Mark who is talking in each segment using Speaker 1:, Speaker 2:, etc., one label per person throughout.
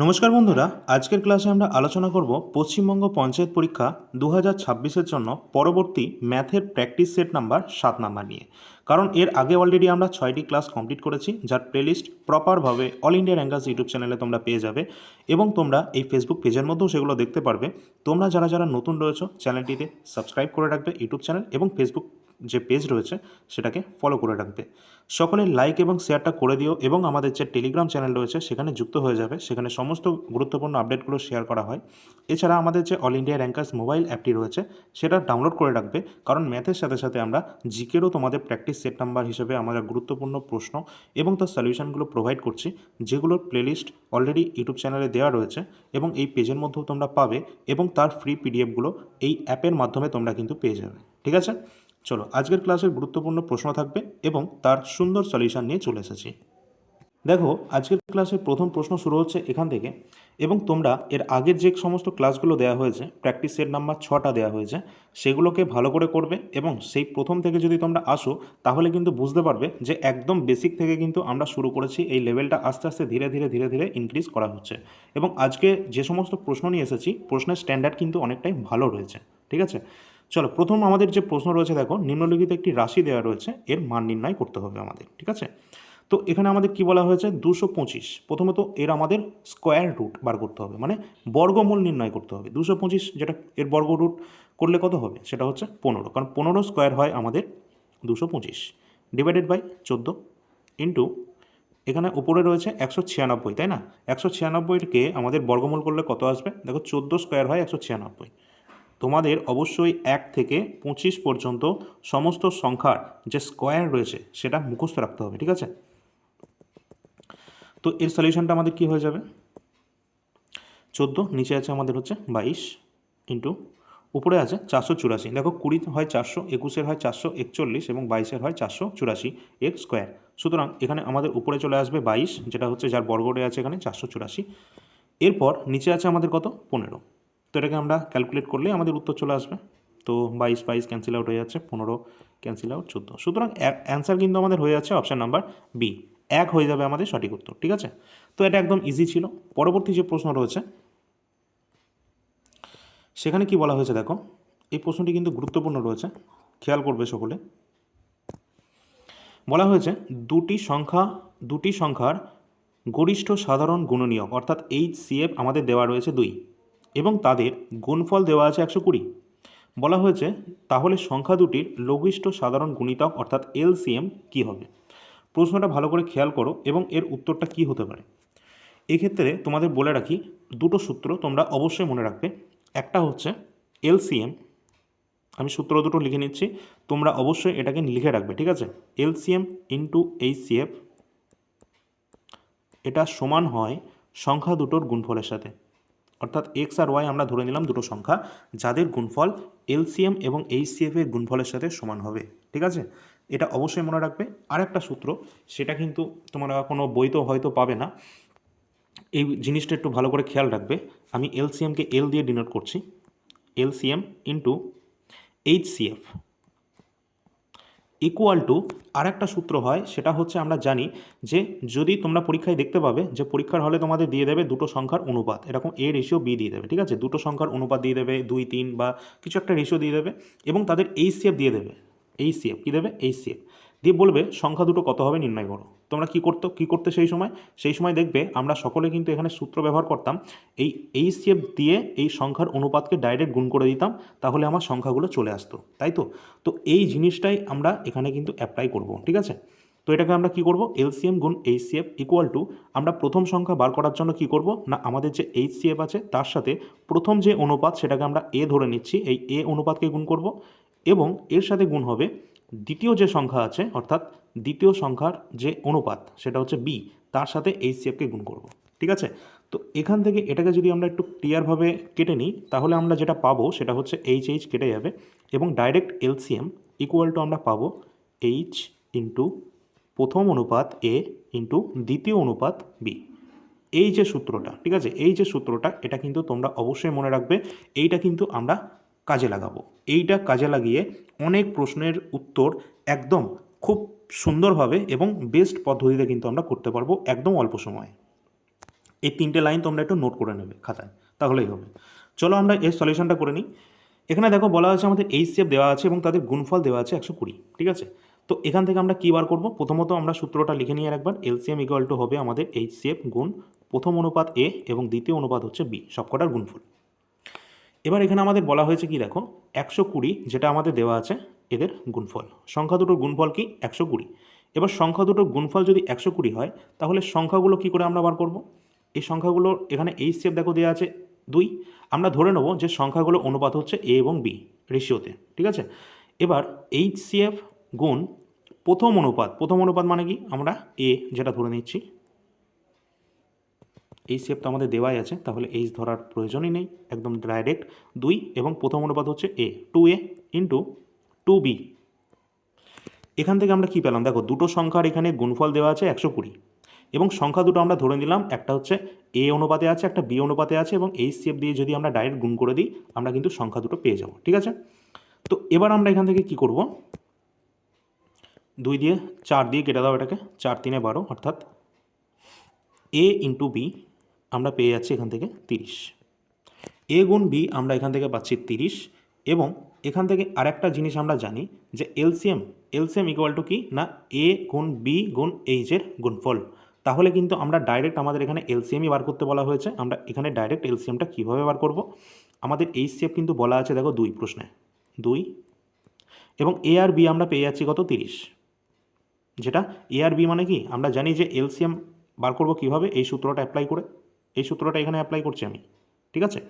Speaker 1: নমস্কার বন্ধুরা, আজকের ক্লাসে আমরা আলোচনা করব পশ্চিমবঙ্গ পঞ্চায়েত পরীক্ষা 2026-এর জন্য পরবর্তী ম্যাথের প্র্যাকটিস সেট নাম্বার 7 নাম্বার নিয়ে। কারণ এর আগে অলরেডি আমরা 6টি ক্লাস কমপ্লিট করেছি, যার প্লেলিস্ট প্রপারভাবে অল ইন্ডিয়া র্যাঙ্কার্স ইউটিউব চ্যানেলে তোমরা পেয়ে যাবে এবং তোমরা এই ফেসবুক পেজের মধ্যেও সেগুলো দেখতে পারবে। তোমরা যারা যারা নতুন রয়েছো চ্যানেলটিতে সাবস্ক্রাইব করে রাখবে ইউটিউব চ্যানেল, এবং ফেসবুক যে পেজ রয়েছে সেটাকে ফলো করে রাখবে। সকলে লাইক এবং শেয়ারটা করে দিও এবং আমাদের যে টেলিগ্রাম চ্যানেল রয়েছে সেখানে যুক্ত হয়ে যাবে, সেখানে সমস্ত গুরুত্বপূর্ণ আপডেটগুলো শেয়ার করা হয়। এছাড়া আমাদের যে অল ইন্ডিয়া র্যাঙ্কার্স মোবাইল অ্যাপটি রয়েছে সেটা ডাউনলোড করে রাখবে, কারণ ম্যাথের সাথে সাথে আমরা জিকেরও তোমাদের প্র্যাকটিস সেট নাম্বার হিসেবে আমরা গুরুত্বপূর্ণ প্রশ্ন এবং তার সলিউশনগুলো প্রোভাইড করছি, যেগুলোর প্লেলিস্ট অলরেডি ইউটিউব চ্যানেলে দেওয়া রয়েছে এবং এই পেজের মধ্যেও তোমরা পাবে, এবং তার ফ্রি পিডিএফগুলো এই অ্যাপের মাধ্যমে তোমরা কিন্তু পেয়ে যাবে। ঠিক আছে, চলো আজকের ক্লাসের গুরুত্বপূর্ণ প্রশ্ন থাকবে এবং তার সুন্দর সলিউশন নিয়ে চলে এসেছি। দেখো, আজকের ক্লাসের প্রথম প্রশ্ন শুরু হচ্ছে এখান থেকে, এবং তোমরা এর আগের যে সমস্ত ক্লাসগুলো দেওয়া হয়েছে, প্র্যাকটিস সেট নাম্বার 6টা দেওয়া হয়েছে, সেগুলোকে ভালো করে করবে এবং সেই প্রথম থেকে যদি তোমরা আসো তাহলে কিন্তু বুঝতে পারবে যে একদম বেসিক থেকে কিন্তু আমরা শুরু করেছি, এই লেভেলটা আস্তে আস্তে ধীরে ধীরে ধীরে ধীরে ইনক্রিজ করা হচ্ছে। এবং আজকে যে সমস্ত প্রশ্ন নিয়ে এসেছি, প্রশ্নের স্ট্যান্ডার্ড কিন্তু অনেকটাই ভালো রয়েছে। ঠিক আছে, চলো প্রথম আমাদের যে প্রশ্ন রয়েছে, দেখো নিম্নলিখিত একটি রাশি দেওয়া রয়েছে, এর মান নির্ণয় করতে হবে আমাদের। ঠিক আছে, তো এখানে আমাদের কি বলা হয়েছে, 225। প্রথমত এর আমাদের স্কোয়ার রুট বার করতে হবে, মানে বর্গমূল নির্ণয় করতে হবে। 225 যেটা এর বর্গ রুট করলে কত হবে, সেটা হচ্ছে 15, কারণ 15 স্কোয়ার হয় আমাদের 225, ডিভাইডেড বাই 14 ইন্টু এখানে উপরে রয়েছে 196, তাই না? 196কে আমাদের বর্গমূল করলে কত আসবে, দেখো 14 স্কোয়ার হয় 196। তোমাদের অবশ্যই 1 থেকে 25 পর্যন্ত সমস্ত সংখ্যার যে স্কোয়ার রয়েছে সেটা মুখস্থ রাখতে হবে। ঠিক আছে, তো এর সলিউশনটা আমাদের কি হয়ে যাবে, 14 নিচে আছে আমাদের হচ্ছে 22 ইন্টু উপরে আছে 484। দেখো 20 হয় 400, 21-এর হয় 441 এবং 22-এর হয় 484 এর স্কোয়ার। সুতরাং এখানে আমাদের উপরে চলে আসবে 22, যেটা হচ্ছে যার বর্গরে আছে এখানে 484। এরপর নিচে আছে আমাদের কত, 15। তো এটাকে আমরা ক্যালকুলেট করলে আমাদের উত্তর চলে আসবে। তো 22 22 ক্যান্সেল আউট হয়ে যাচ্ছে, 15 ক্যান্সেল আউট, 14। সুতরাং অ্যান্সার কিন্তু আমাদের হয়ে যাচ্ছে অপশান নাম্বার বি, 1 হয়ে যাবে আমাদের সঠিক উত্তর। ঠিক আছে, তো এটা একদম ইজি ছিল। পরবর্তী যে প্রশ্ন রয়েছে সেখানে কি বলা হয়েছে, দেখো এই প্রশ্নটি কিন্তু গুরুত্বপূর্ণ রয়েছে, খেয়াল করবে সকলে। বলা হয়েছে দুটি সংখ্যার গরিষ্ঠ সাধারণ গুণনীয়ক অর্থাৎ HCF আমাদের দেওয়া রয়েছে 2 এবং তাদের গুণফল দেওয়া আছে 120। বলা হয়েছে তাহলে সংখ্যা দুটির লঘিষ্ঠ সাধারণ গুণিতক অর্থাৎ LCM কি হবে। প্রশ্নটা ভালো করে খেয়াল করো এবং এর উত্তরটা কি হতে পারে। এক্ষেত্রে তোমাদের বলে রাখি, দুটো সূত্র তোমরা অবশ্যই মনে রাখবে। একটা হচ্ছে LCM, আমি সূত্র দুটো লিখে নিচ্ছি, তোমরা অবশ্যই এটাকে লিখে রাখবে। ঠিক আছে, LCM ইন্টু HCF এটা সমান হয় সংখ্যা দুটোর গুণফলের সাথে, অর্থাৎ এক্স আর ওয়াই আমরা ধরে নিলাম দুটো সংখ্যা যাদের গুণফল LCM এবং HCF এর গুণফলের সাথে সমান হবে। ঠিক আছে, এটা অবশ্যই মনে রাখবে। আর একটা সূত্র, সেটা কিন্তু তোমরা কোনো বইতেও হয়তো পাবে না, এই জিনিসটা একটু ভালো করে খেয়াল রাখবে। আমি LCMকে L দিয়ে ডিনোট করছি, LCM into HCF equal to আর একটা সূত্র হয়, সেটা হচ্ছে আমরা জানি যে যদি তোমরা পরীক্ষায় দেখতে পাবে যে পরীক্ষার হলে তোমাদের দিয়ে দেবে দুটো সংখ্যার অনুপাত, এরকম A/B দিয়ে দেবে। ঠিক আছে, দুটো সংখ্যার অনুপাত দিয়ে দেবে 2 3 বা কিছু একটা রেশিও দিয়ে দেবে এবং তাদের HCF দিয়ে দেবে। HCF কী দেবে, HCF দিয়ে বলবে সংখ্যা দুটো কত হবে নির্ণয় করো। তোমরা কী করতে সেই সময় দেখবে আমরা সকলে কিন্তু এখানে সূত্র ব্যবহার করতাম, এই HCF দিয়ে এই সংখ্যার অনুপাতকে ডাইরেক্ট গুণ করে দিতাম, তাহলে আমার সংখ্যাগুলো চলে আসতো, তাই তো। তো এই জিনিসটাই আমরা এখানে কিন্তু অ্যাপ্লাই করব। ঠিক আছে, তো এটাকে আমরা কি করব, LCM গুণ HCF ইকুয়াল টু আমরা প্রথম সংখ্যা বার করার জন্য কি করব না, আমাদের যে HCF আছে তার সাথে প্রথম যে অনুপাত সেটাকে আমরা A ধরে নিচ্ছি, এই A অনুপাতকে গুণ করব এবং এর সাথে গুণ হবে দ্বিতীয় যে সংখ্যা আছে, অর্থাৎ দ্বিতীয় সংখ্যার যে অনুপাত সেটা হচ্ছে B, তার সাথে HCFকে গুণ করব। ঠিক আছে, তো এখান থেকে এটাকে যদি আমরা একটু ক্লিয়ারভাবে কেটে নিই, তাহলে আমরা যেটা পাবো সেটা হচ্ছে HH কেটে যাবে এবং ডাইরেক্ট LCM ইকুয়াল টু আমরা পাবো H ইন্টু প্রথম অনুপাত A ইন্টু দ্বিতীয় অনুপাত B। এই যে সূত্রটা, ঠিক আছে, এই যে সূত্রটা, এটা কিন্তু তোমরা অবশ্যই মনে রাখবে। এইটা কিন্তু আমরা কাজে লাগাবো, এইটা কাজে লাগিয়ে অনেক প্রশ্নের উত্তর একদম খুব সুন্দরভাবে এবং বেস্ট পদ্ধতিতে কিন্তু আমরা করতে পারবো একদম অল্প সময়ে। এই 3টে লাইন তোমরা একটু নোট করে নেবে খাতায়, তাহলেই হবে। চলো আমরা এর সলিউশনটা করে নিই। এখানে দেখো বলা আছে আমাদের এইচসিএফ দেওয়া আছে এবং তাদের গুণফল দেওয়া আছে 120, ঠিক আছে। তো এখান থেকে আমরা কী বার করব? প্রথমত আমরা সূত্রটা লিখে নিয়ে একবার, এলসিএম ইকুয়াল টু হবে আমাদের এইচসিএফ গুণ প্রথম অনুপাত এ এবং দ্বিতীয় অনুপাত হচ্ছে বি, সবকটার গুণফল। এবার এখানে আমাদের বলা হয়েছে কি দেখো, 120 যেটা আমাদের দেওয়া আছে এদের গুণফল, সংখ্যা দুটোর গুণফল কি 120। এবার সংখ্যা দুটোর গুণফল যদি 120 হয় তাহলে সংখ্যাগুলো কি করে আমরা বার করব? এই সংখ্যাগুলোর এখানে এইচসিএফ দেখো দেওয়া আছে 2, আমরা ধরে নেব যে সংখ্যাগুলো অনুপাত হচ্ছে এ এবং বি রেশিওতে, ঠিক আছে। এবার এইচসিএফ গুণ প্রথম অনুপাত মানে কি, আমরা এ যেটা ধরে নিচ্ছি, এইচসিএফ তো আমাদের দেওয়াই আছে, তাহলে এইচ ধরার প্রয়োজনই নেই, একদম ডাইরেক্ট 2 এবং প্রথম অনুপাত হচ্ছে এ, 2a ইন্টু 2b। এখান থেকে আমরা কি পেলাম দেখো, দুটো সংখ্যার এখানে গুণফল দেওয়া আছে 120 এবং সংখ্যা দুটো আমরা ধরে নিলাম একটা হচ্ছে এ অনুপাতে আছে, একটা বি অনুপাতে আছে, এবং এইচসিএফ দিয়ে যদি আমরা ডাইরেক্ট গুণ করে দিই আমরা কিন্তু সংখ্যা দুটো পেয়ে যাব, ঠিক আছে। তো এবার আমরা এখান থেকে কি করব, 2 দিয়ে 4 দিয়ে কেটে দাও এটাকে, 4 3 12, অর্থাৎ এ ইন্টু বি আমরা পেয়ে যাচ্ছি এখান থেকে 30, এ গুণ বি আমরা এখান থেকে পাচ্ছি 30, এবং এখান থেকে আরেকটা জিনিস আমরা জানি যে এলসিএম ইকুয়াল টু কি না, এ গুণ বি গুণ এইচের গুণফল। তাহলে কিন্তু আমরা ডাইরেক্ট আমাদের এখানে এলসিএমই বার করতে বলা হয়েছে, আমরা এখানে ডাইরেক্ট এলসিএমটা কীভাবে বার করব? আমাদের এইচসিএফ কিন্তু বলা আছে দেখো 2 প্রশ্নে, 2 এবং এ আর বি আমরা পেয়ে যাচ্ছি কত, 30, যেটা এ আর বি মানে কি আমরা জানি যে এলসিএম বার করব কীভাবে, এই সূত্রটা অ্যাপ্লাই করে, এই সূত্রটা এখানে অ্যাপ্লাই করছি আমি, ঠিক আছে।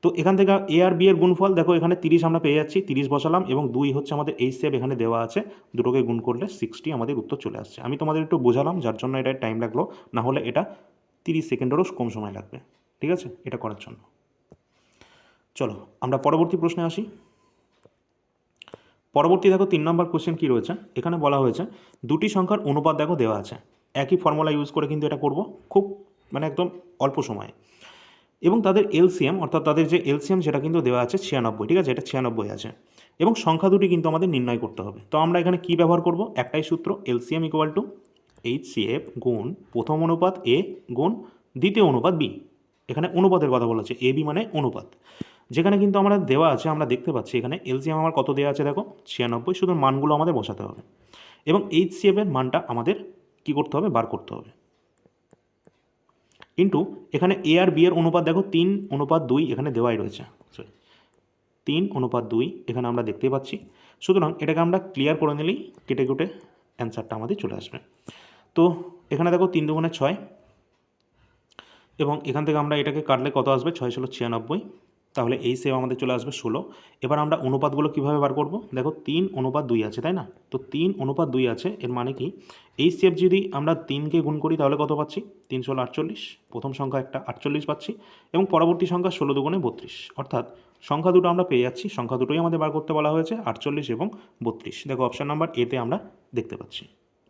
Speaker 1: তো এখান থেকে এ আর বি এর গুণফল দেখো এখানে 30 আমরা পেয়ে যাচ্ছি, 30 বসালাম, এবং 2 হচ্ছে আমাদের এইচসিএফ এখানে দেওয়া আছে, দুটোকে গুণ করলে 60 আমাদের উত্তর চলে আসছে। আমি তোমাদের একটু বোঝালাম যার জন্য এটা টাইম লাগলো, না হলে এটা 30 সেকেন্ডেরও কম সময় লাগবে, ঠিক আছে, এটা করার জন্য। চলো আমরা পরবর্তী প্রশ্নে আসি। পরবর্তী দেখো 3 নম্বর কোশ্চেন কী রয়েছে, এখানে বলা হয়েছে দুটি সংখ্যার অনুপাত দেখো দেওয়া আছে, একই ফর্মুলা ইউজ করে কিন্তু এটা করব, খুব মানে একদম অল্প সময়ে, এবং তাদের এলসিএম অর্থাৎ তাদের যে এলসিএম সেটা কিন্তু দেওয়া আছে 96, ঠিক আছে, এটা 96 আছে, এবং সংখ্যা দুটি কিন্তু আমাদের নির্ণয় করতে হবে। তো আমরা এখানে কি ব্যবহার করব, একটাই সূত্র, এলসিএম ইকুয়াল টু এইচসিএফ গুণ প্রথম অনুপাত এ গুণ দ্বিতীয় অনুপাত বি। এখানে অনুপাতের কথা বলা আছে, এ বি মানে অনুপাত, যেখানে কিন্তু আমরা দেওয়া আছে, আমরা দেখতে পাচ্ছি এখানে এলসিএম আমার কত দেওয়া আছে দেখো 96, শুধু মানগুলো আমাদের বসাতে হবে, এবং এইচসিএফ এর মানটা আমাদের কি করতে হবে, বার করতে হবে, কিন্তু এখানে এ আর বি এর অনুপাত দেখো 3:2 এখানে দেওয়াই রয়েছে, 3:2 এখানে আমরা দেখতেই পাচ্ছি। সুতরাং এটাকে আমরা ক্লিয়ার করে নিলেই কেটে কুটে অ্যান্সারটা আমাদের চলে আসবে। তো এখানে দেখো 3 দুগুণে 6, এবং এখান থেকে আমরা এটাকে কাটলে কত আসবে, 6 ষোলো 96, তাহলে এই সেভ আমাদের চলে আসবে 16। এবার আমরা অনুপাতগুলো কীভাবে বার করব, দেখো 3:2 আছে তাই না, তো 3:2 আছে, এর মানে কি এই সেভ যদি আমরা 3কে গুণ করি তাহলে কত পাচ্ছি, 3 ষোলো 48, প্রথম সংখ্যা একটা 48 পাচ্ছি, এবং পরবর্তী সংখ্যা 16 দুগুণে 32, অর্থাৎ সংখ্যা দুটো আমরা পেয়ে যাচ্ছি, সংখ্যা দুটোই আমাদের বার করতে বলা হয়েছে 48 এবং 32, দেখো অপশান নাম্বার এতে আমরা দেখতে পাচ্ছি,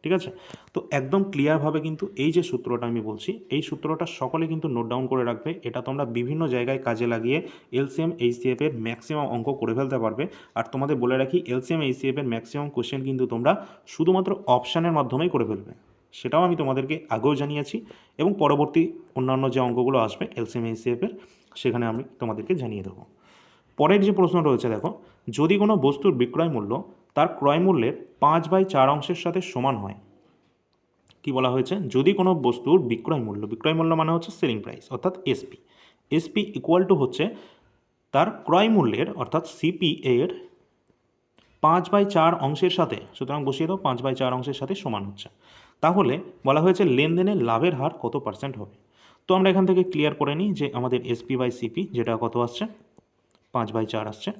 Speaker 1: ঠিক আছে। তো একদম ক্লিয়ারভাবে কিন্তু এই যে সূত্রটা আমি বলছি, এই সূত্রটা সকলে কিন্তু নোট ডাউন করে রাখবে, এটা তোমরা বিভিন্ন জায়গায় কাজে লাগিয়ে এলসিএম এইচসিএফ এর ম্যাক্সিমাম অঙ্ক করে ফেলতে পারবে। আর তোমাদের বলে রাখি, এলসিএম এইচসিএফ এর ম্যাক্সিমাম কোশ্চেন কিন্তু তোমরা শুধুমাত্র অপশানের মাধ্যমেই করে ফেলবে, সেটাও আমি তোমাদেরকে আগেও জানিয়েছি, এবং পরবর্তী অন্যান্য যে অঙ্কগুলো আসবে এলসিএম এইচসিএফ এর সেখানে আমি তোমাদেরকে জানিয়ে দেবো। পরের যে প্রশ্ন রয়েছে দেখো, যদি কোনো বস্তুর বিক্রয় মূল্য তার ক্রয় মূল্যের 5/4 অংশের সাথে সমান হয়, কি বলা হয়েছে, যদি কোনো বস্তুর বিক্রয় মূল্য মানে হচ্ছে সেলিং প্রাইস অর্থাৎ এসপি ইকুয়াল টু হচ্ছে তার ক্রয় মূল্যের অর্থাৎ সিপি এর 5/4 অংশের সাথে, সুতরাং বসিয়ে দাও 5/4 অংশের সাথে সমান হচ্ছে, তাহলে বলা হয়েছে লেনদেনের লাভের হার কত পার্সেন্ট হবে। তো আমরা এখান থেকে ক্লিয়ার করে নিই যে আমাদের এসপি বাই সিপি যেটা কত আসছে, 5/4 আসছে,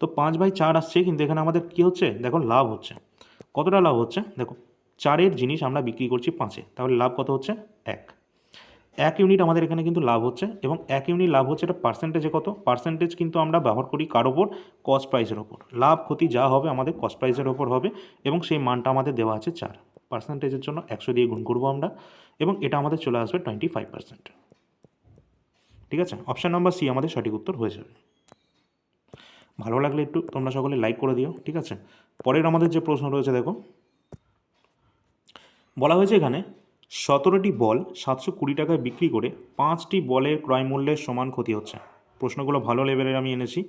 Speaker 1: তো 5/4 আসছে, কিন্তু এখানে আমাদের কি হচ্ছে দেখো, লাভ হচ্ছে, কতটা লাভ হচ্ছে দেখো, 4-এর জিনিস আমরা বিক্রি করছি 5-এ, তাহলে লাভ কত হচ্ছে 1 ইউনিট আমাদের এখানে কিন্তু লাভ হচ্ছে, এবং 1 ইউনিট লাভ হচ্ছে, এটা পার্সেন্টেজে কত, পার্সেন্টেজ কিন্তু আমরা ব্যবহার করি কার ওপর, কস্ট প্রাইসের ওপর, লাভ ক্ষতি যা হবে আমাদের কস্ট প্রাইসের ওপর হবে, এবং সেই মানটা আমাদের দেওয়া আছে 4, পার্সেন্টেজের জন্য 100 দিয়ে গুণ করবো আমরা, এবং এটা আমাদের চলে আসবে 25%, ঠিক আছে, অপশান নাম্বার সি আমাদের সঠিক উত্তর হয়ে যাবে। ভালো লাগলে একটু তোমরা সকলে লাইক করে দিও, ঠিক আছে। পরের আমাদের যে প্রশ্ন রয়েছে দেখো, বলা হয়েছে এখানে 17টি বল 720 টাকায় বিক্রি করে 5টি বলের ক্রয় মূল্যের সমান ক্ষতি হচ্ছে। প্রশ্নগুলো ভালো লেভেলের আমি এনেছি,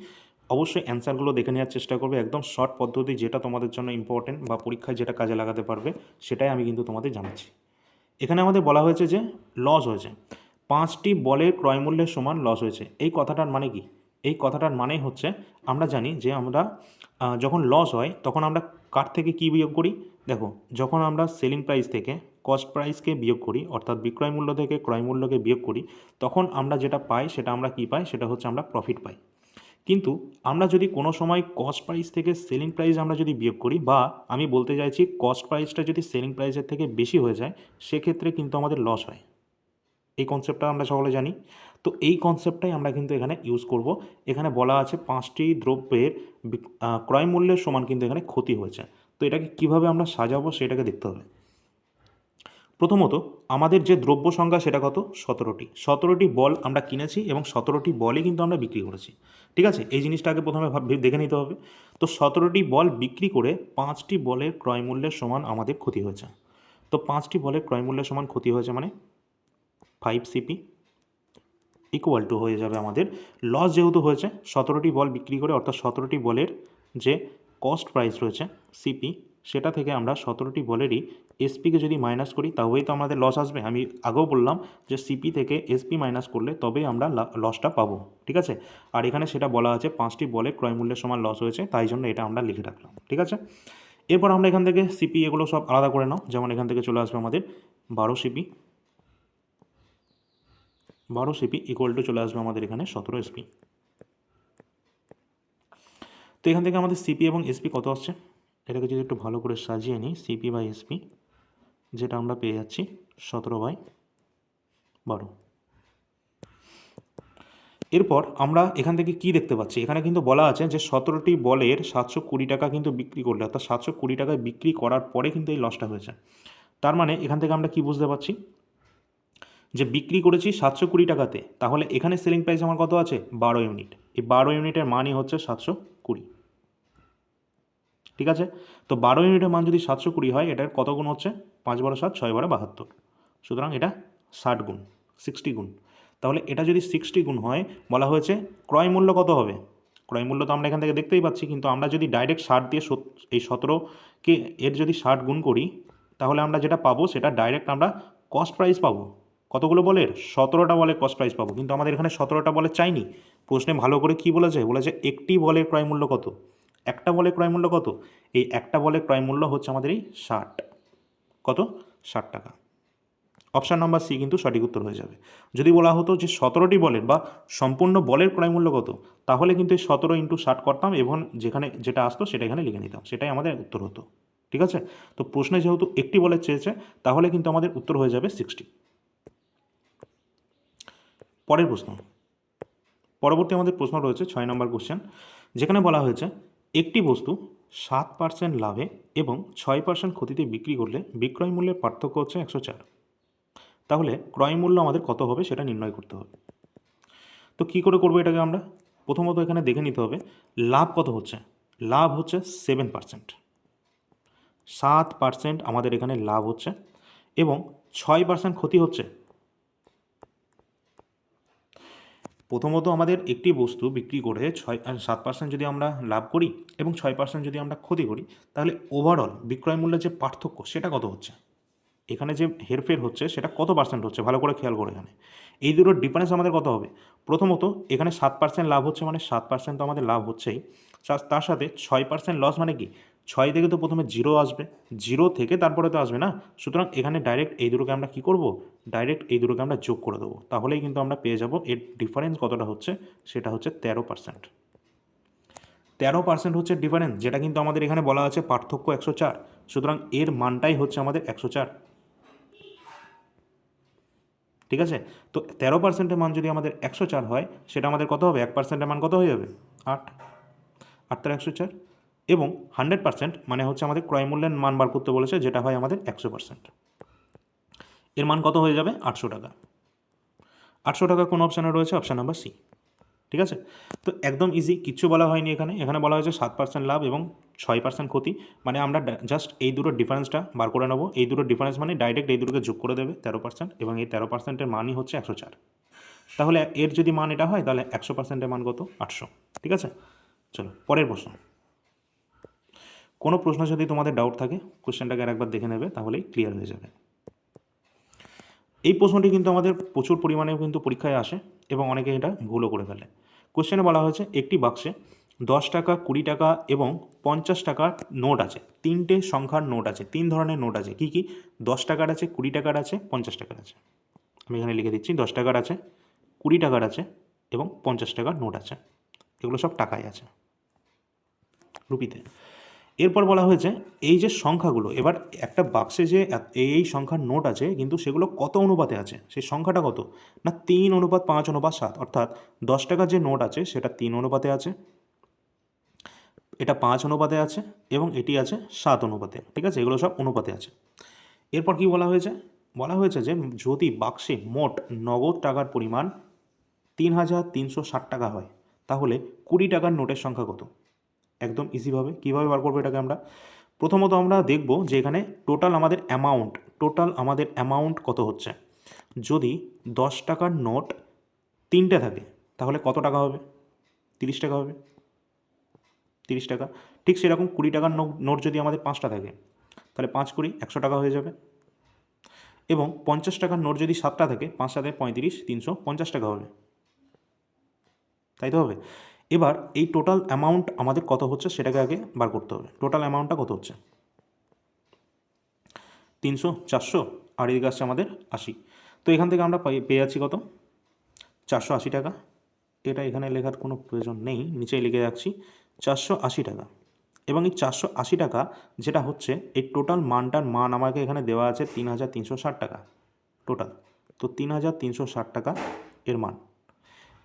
Speaker 1: অবশ্যই অ্যান্সারগুলো দেখে নেওয়ার চেষ্টা করবে। একদম শর্ট পদ্ধতি, যেটা তোমাদের জন্য ইম্পর্টেন্ট বা পরীক্ষায় যেটা কাজে লাগাতে পারবে সেটাই আমি কিন্তু তোমাদের জানাচ্ছি। এখানে আমাদের বলা হয়েছে যে লস হয়েছে, 5টি বলের ক্রয় মূল্যের সমান লস হয়েছে। এই কথাটার মানে কি? এই কথাটার মানে হচ্ছে, আমরা জানি যে আমরা যখন লস হয় তখন আমরা কার থেকে কী বিয়োগ করি? দেখো, যখন আমরা সেলিং প্রাইস থেকে কস্ট প্রাইসকে বিয়োগ করি, অর্থাৎ বিক্রয় মূল্য থেকে ক্রয় মূল্যকে বিয়োগ করি, তখন আমরা যেটা পাই সেটা আমরা কী পাই? সেটা হচ্ছে আমরা প্রফিট পাই। কিন্তু আমরা যদি কোনো সময় কস্ট প্রাইস থেকে সেলিং প্রাইস আমরা যদি বিয়োগ করি, বা আমি বলতে চাইছি কস্ট প্রাইসটা যদি সেলিং প্রাইসের থেকে বেশি হয়ে যায়, সেক্ষেত্রে কিন্তু আমাদের লস হয়। এই কনসেপ্টটা আমরা সকলে জানি। তো এই কনসেপ্টটাই আমরা কিন্তু এখানে ইউজ করব। এখানে বলা আছে 5টি দ্রব্যের ক্রয় মূল্যের সমান কিন্তু এখানে ক্ষতি হয়েছে। তো এটাকে কিভাবে আমরা সাজাবো সেটাকে দেখতে হবে। প্রথমত, আমাদের যে দ্রব্য সংখ্যা সেটা কত? 17টি। 17টি বল আমরা কিনেছি এবং 17টি বলই কিন্তু আমরা বিক্রি করেছি। ঠিক আছে, এই জিনিসটা আগে প্রথমে দেখে নিতে হবে। তো 17টি বল বিক্রি করে 5টি বলের ক্রয় মূল্যের সমান আমাদের ক্ষতি হয়েছে। তো 5টি বলের ক্রয় মূল্যের সমান ক্ষতি হয়েছে মানে 5 CP ইকুয়াল টু হয়ে যাবে আমাদের লস, যেহেতু হয়েছে 17টি বল বিক্রি করে, অর্থাৎ 17টি বলের যে কস্ট প্রাইস রয়েছে সিপি, সেটা থেকে আমরা 17টি বলেরই এসপিকে যদি মাইনাস করি তবেই তো আমাদের লস আসবে। আমি আগেও বললাম যে সিপি থেকে এসপি মাইনাস করলে তবেই আমরা লসটা পাবো। ঠিক আছে, আর এখানে সেটা বলা আছে 5টি বলের ক্রয় মূল্যের সমান লস হয়েছে, তাই জন্য এটা আমরা লিখে রাখলাম। ঠিক আছে, এরপর আমরা এখান থেকে সিপি এগুলো সব আলাদা করে নাও। যেমন এখান থেকে চলে আসবে আমাদের 12 CP, 12 CP ইকুয়াল টু চলে আসবে আমাদের এখানে 17 SP। তো এখান থেকে আমাদের সিপি এবং এসপি কত আসছে, এটাকে যদি একটু ভালো করে সাজিয়ে নিই, সিপি বাই এসপি যেটা আমরা পেয়ে যাচ্ছি 17/12। এরপর আমরা এখান থেকে কি দেখতে পাচ্ছি, এখানে কিন্তু বলা আছে যে 17টি বলের 720 টাকা কিন্তু বিক্রি করলে, অর্থাৎ 720 টাকায় বিক্রি করার পরে কিন্তু এই লসটা হয়েছে। তার মানে এখান থেকে আমরা কি বুঝতে পারছি, যে বিক্রি করেছি 720 টাকাতে, তাহলে এখানে সেলিং প্রাইস আমার কত আছে? 12 ইউনিট। এই 12 ইউনিটের মানই হচ্ছে 720। ঠিক আছে, তো 12 ইউনিটের মান যদি 720 হয়, এটার কত গুণ হচ্ছে? 5 12 7 6 12 72। সুতরাং এটা 60 গুণ, 60 গুণ। তাহলে এটা যদি 60 গুণ হয়, বলা হয়েছে ক্রয় মূল্য কত হবে? ক্রয় মূল্য তো আমরা এখান থেকে দেখতেই পাচ্ছি, কিন্তু আমরা যদি ডাইরেক্ট 60 দিয়ে এই 17কে এর যদি 60 গুণ করি, তাহলে আমরা যেটা পাবো সেটা ডাইরেক্ট আমরা কস্ট প্রাইস পাবো। কতগুলো বলের? 17টা বলের কস্ট প্রাইস পাবো। কিন্তু আমাদের এখানে 17টা বলের চাইনি। প্রশ্নে ভালো করে কি বলেছে? বলেছে একটি বলের ক্রয় মূল্য কত, একটা বলের ক্রয় মূল্য কত? এই একটা বলের ক্রয় মূল্য হচ্ছে আমাদের এই 60। কত? 60 টাকা। অপশান নাম্বার সি কিন্তু সঠিক উত্তর হয়ে যাবে। যদি বলা হতো যে 17টি বলের বা সম্পূর্ণ বলের ক্রয় মূল্য কত, তাহলে কিন্তু এই 17 × 60 করতাম এবং যেখানে যেটা আসতো সেটা এখানে লিখে নিতাম, সেটাই আমাদের উত্তর হতো। ঠিক আছে, তো প্রশ্নে যেহেতু একটি বলের চেয়েছে, তাহলে কিন্তু আমাদের উত্তর হয়ে যাবে 60। পরের প্রশ্ন, পরবর্তী আমাদের প্রশ্ন রয়েছে 6 নম্বর কোশ্চেন, যেখানে বলা হয়েছে একটি বস্তু 7% লাভে এবং 6% ক্ষতিতে বিক্রি করলে বিক্রয় মূল্যের পার্থক্য হচ্ছে 104। তাহলে ক্রয় মূল্য আমাদের কত হবে সেটা নির্ণয় করতে হবে। তো কী করে করবো এটাকে আমরা? প্রথমত এখানে দেখে নিতে হবে লাভ কত হচ্ছে। লাভ হচ্ছে 7%। 7% আমাদের এখানে লাভ হচ্ছে এবং 6% ক্ষতি হচ্ছে। প্রথমত আমাদের একটি বস্তু বিক্রি করে 7% যদি আমরা লাভ করি এবং 6% যদি আমরা ক্ষতি করি, তাহলে ওভারঅল বিক্রয় মূল্যের যে পার্থক্য সেটা কত হচ্ছে, এখানে যে হেরফের হচ্ছে সেটা কত পার্সেন্ট হচ্ছে, ভালো করে খেয়াল করে। এখানে এই দুটোর ডিফারেন্স আমাদের কত হবে? প্রথমত এখানে 7% লাভ হচ্ছে মানে 7% তো আমাদের লাভ হচ্ছেই, তার সাথে 6% লস মানে কি? 6 থেকে তো প্রথমে 0 আসবে, 0 থেকে তারপরে তো আসবে না। সুতরাং এখানে ডাইরেক্ট এই দুটোকে আমরা কী করব? ডাইরেক্ট এই দুটোকে আমরা যোগ করে দেবো, তাহলেই কিন্তু আমরা পেয়ে যাব এর ডিফারেন্স কতটা হচ্ছে, সেটা হচ্ছে 13%। 13% হচ্ছে ডিফারেন্স, যেটা কিন্তু আমাদের এখানে বলা আছে পার্থক্য 104। সুতরাং এর মানটাই হচ্ছে আমাদের 104। ঠিক আছে, তো 13%-এর মান যদি আমাদের 104 হয়, সেটা আমাদের কত হবে? 1%-এর মান কত হয়ে যাবে? 8। 8 × 104 এবং 100% মানে হচ্ছে আমাদের ক্রয় মূল্যের মান বার করতে বলেছে, যেটা হয় আমাদের 100%। এর মান কত হয়ে যাবে? 800 টাকা। 800 টাকা কোন অপশানে রয়েছে? Option number C. ঠিক আছে? তো একদম ইজি, কিচ্ছু বলা হয়নি এখানে। এখানে বলা হয়েছে 7% লাভ এবং 6% ক্ষতি। মানে আমরা জাস্ট এই দুটোর ডিফারেন্সটা বার করে নেবো। এই দুটোর ডিফারেন্স মানে ডাইরেক্ট এই দুটোকে যোগ করে দেবে 13%, এবং এই 13%-এর মানই হচ্ছে 104। তাহলে এর যদি মান এটা হয় তাহলে 100%-এর মান কত? 800। ঠিক আছে, চলো পরের প্রশ্ন। কোনো প্রশ্ন যদি তোমাদের ডাউট থাকে কোশ্চেনটাকে আরেকবার দেখে নেবে, তাহলেই ক্লিয়ার হয়ে যাবে। এই প্রশ্নটি কিন্তু আমাদের প্রচুর পরিমাণেও কিন্তু পরীক্ষায় আসে এবং অনেকে এটা ভুলও করে ফেলে। কোশ্চেনে বলা হয়েছে একটি বাক্সে 10 টাকা, 20 টাকা এবং 50 টাকার নোট আছে। তিনটে সংখ্যার নোট আছে, তিন ধরনের নোট আছে। কি কি? 10 টাকার আছে, 20 টাকার আছে, 50 টাকার আছে। আমি এখানে লিখে দিচ্ছি, 10 টাকার আছে, 20 টাকার আছে এবং 50 টাকার নোট আছে। এগুলো সব টাকায় আছে, রুপিতে। এরপর বলা হয়েছে এই যে সংখ্যাগুলো, এবার একটা বাক্সে যে এই সংখ্যার নোট আছে, কিন্তু সেগুলো কত অনুপাতে আছে, সেই সংখ্যাটা কত? না 3:5:7। অর্থাৎ 10 টাকার যে নোট আছে সেটা 3 অনুপাতে আছে, এটা 5 অনুপাতে আছে এবং এটি আছে 7 অনুপাতে। ঠিক আছে, এগুলো সব অনুপাতে আছে। এরপর কি বলা হয়েছে? বলা হয়েছে যে যদি বাক্সে মোট নগদ টাকার পরিমাণ 3,360 টাকা হয়, তাহলে 20 টাকার নোটের সংখ্যা কত? একদম ইজিভাবে কীভাবে বার করবো এটাকে আমরা? প্রথমত আমরা দেখব যে এখানে টোটাল আমাদের অ্যামাউন্ট কত হচ্ছে। যদি 10 টাকার নোট 3টে থাকে তাহলে কত টাকা হবে? 30 টাকা হবে। 30 টাকা। ঠিক সেরকম 20 টাকার নোট যদি আমাদের 5টা থাকে তাহলে 5 20 100 টাকা হয়ে যাবে। এবং 50 টাকার নোট যদি 7টা থাকে, 5 7 35, 350 টাকা হবে, তাই তো হবে। এবার এই টোটাল অ্যামাউন্ট আমাদের কত হচ্ছে সেটাকে আগে বার করতে হবে। টোটাল অ্যামাউন্টটা কত হচ্ছে? 300, 400, আর এদিকে আসছে আমাদের 80। তো এখান থেকে আমরা পেয়ে যাচ্ছি কত? 480 টাকা। এটা এখানে লেখার কোনো প্রয়োজন নেই, নিচেই লিখে যাচ্ছি 480 টাকা। এবং এই 480 টাকা যেটা হচ্ছে, এই টোটাল মানটার মান আমাকে এখানে দেওয়া আছে 3,360 টাকা টোটাল। তো 3,360 টাকা এর মান।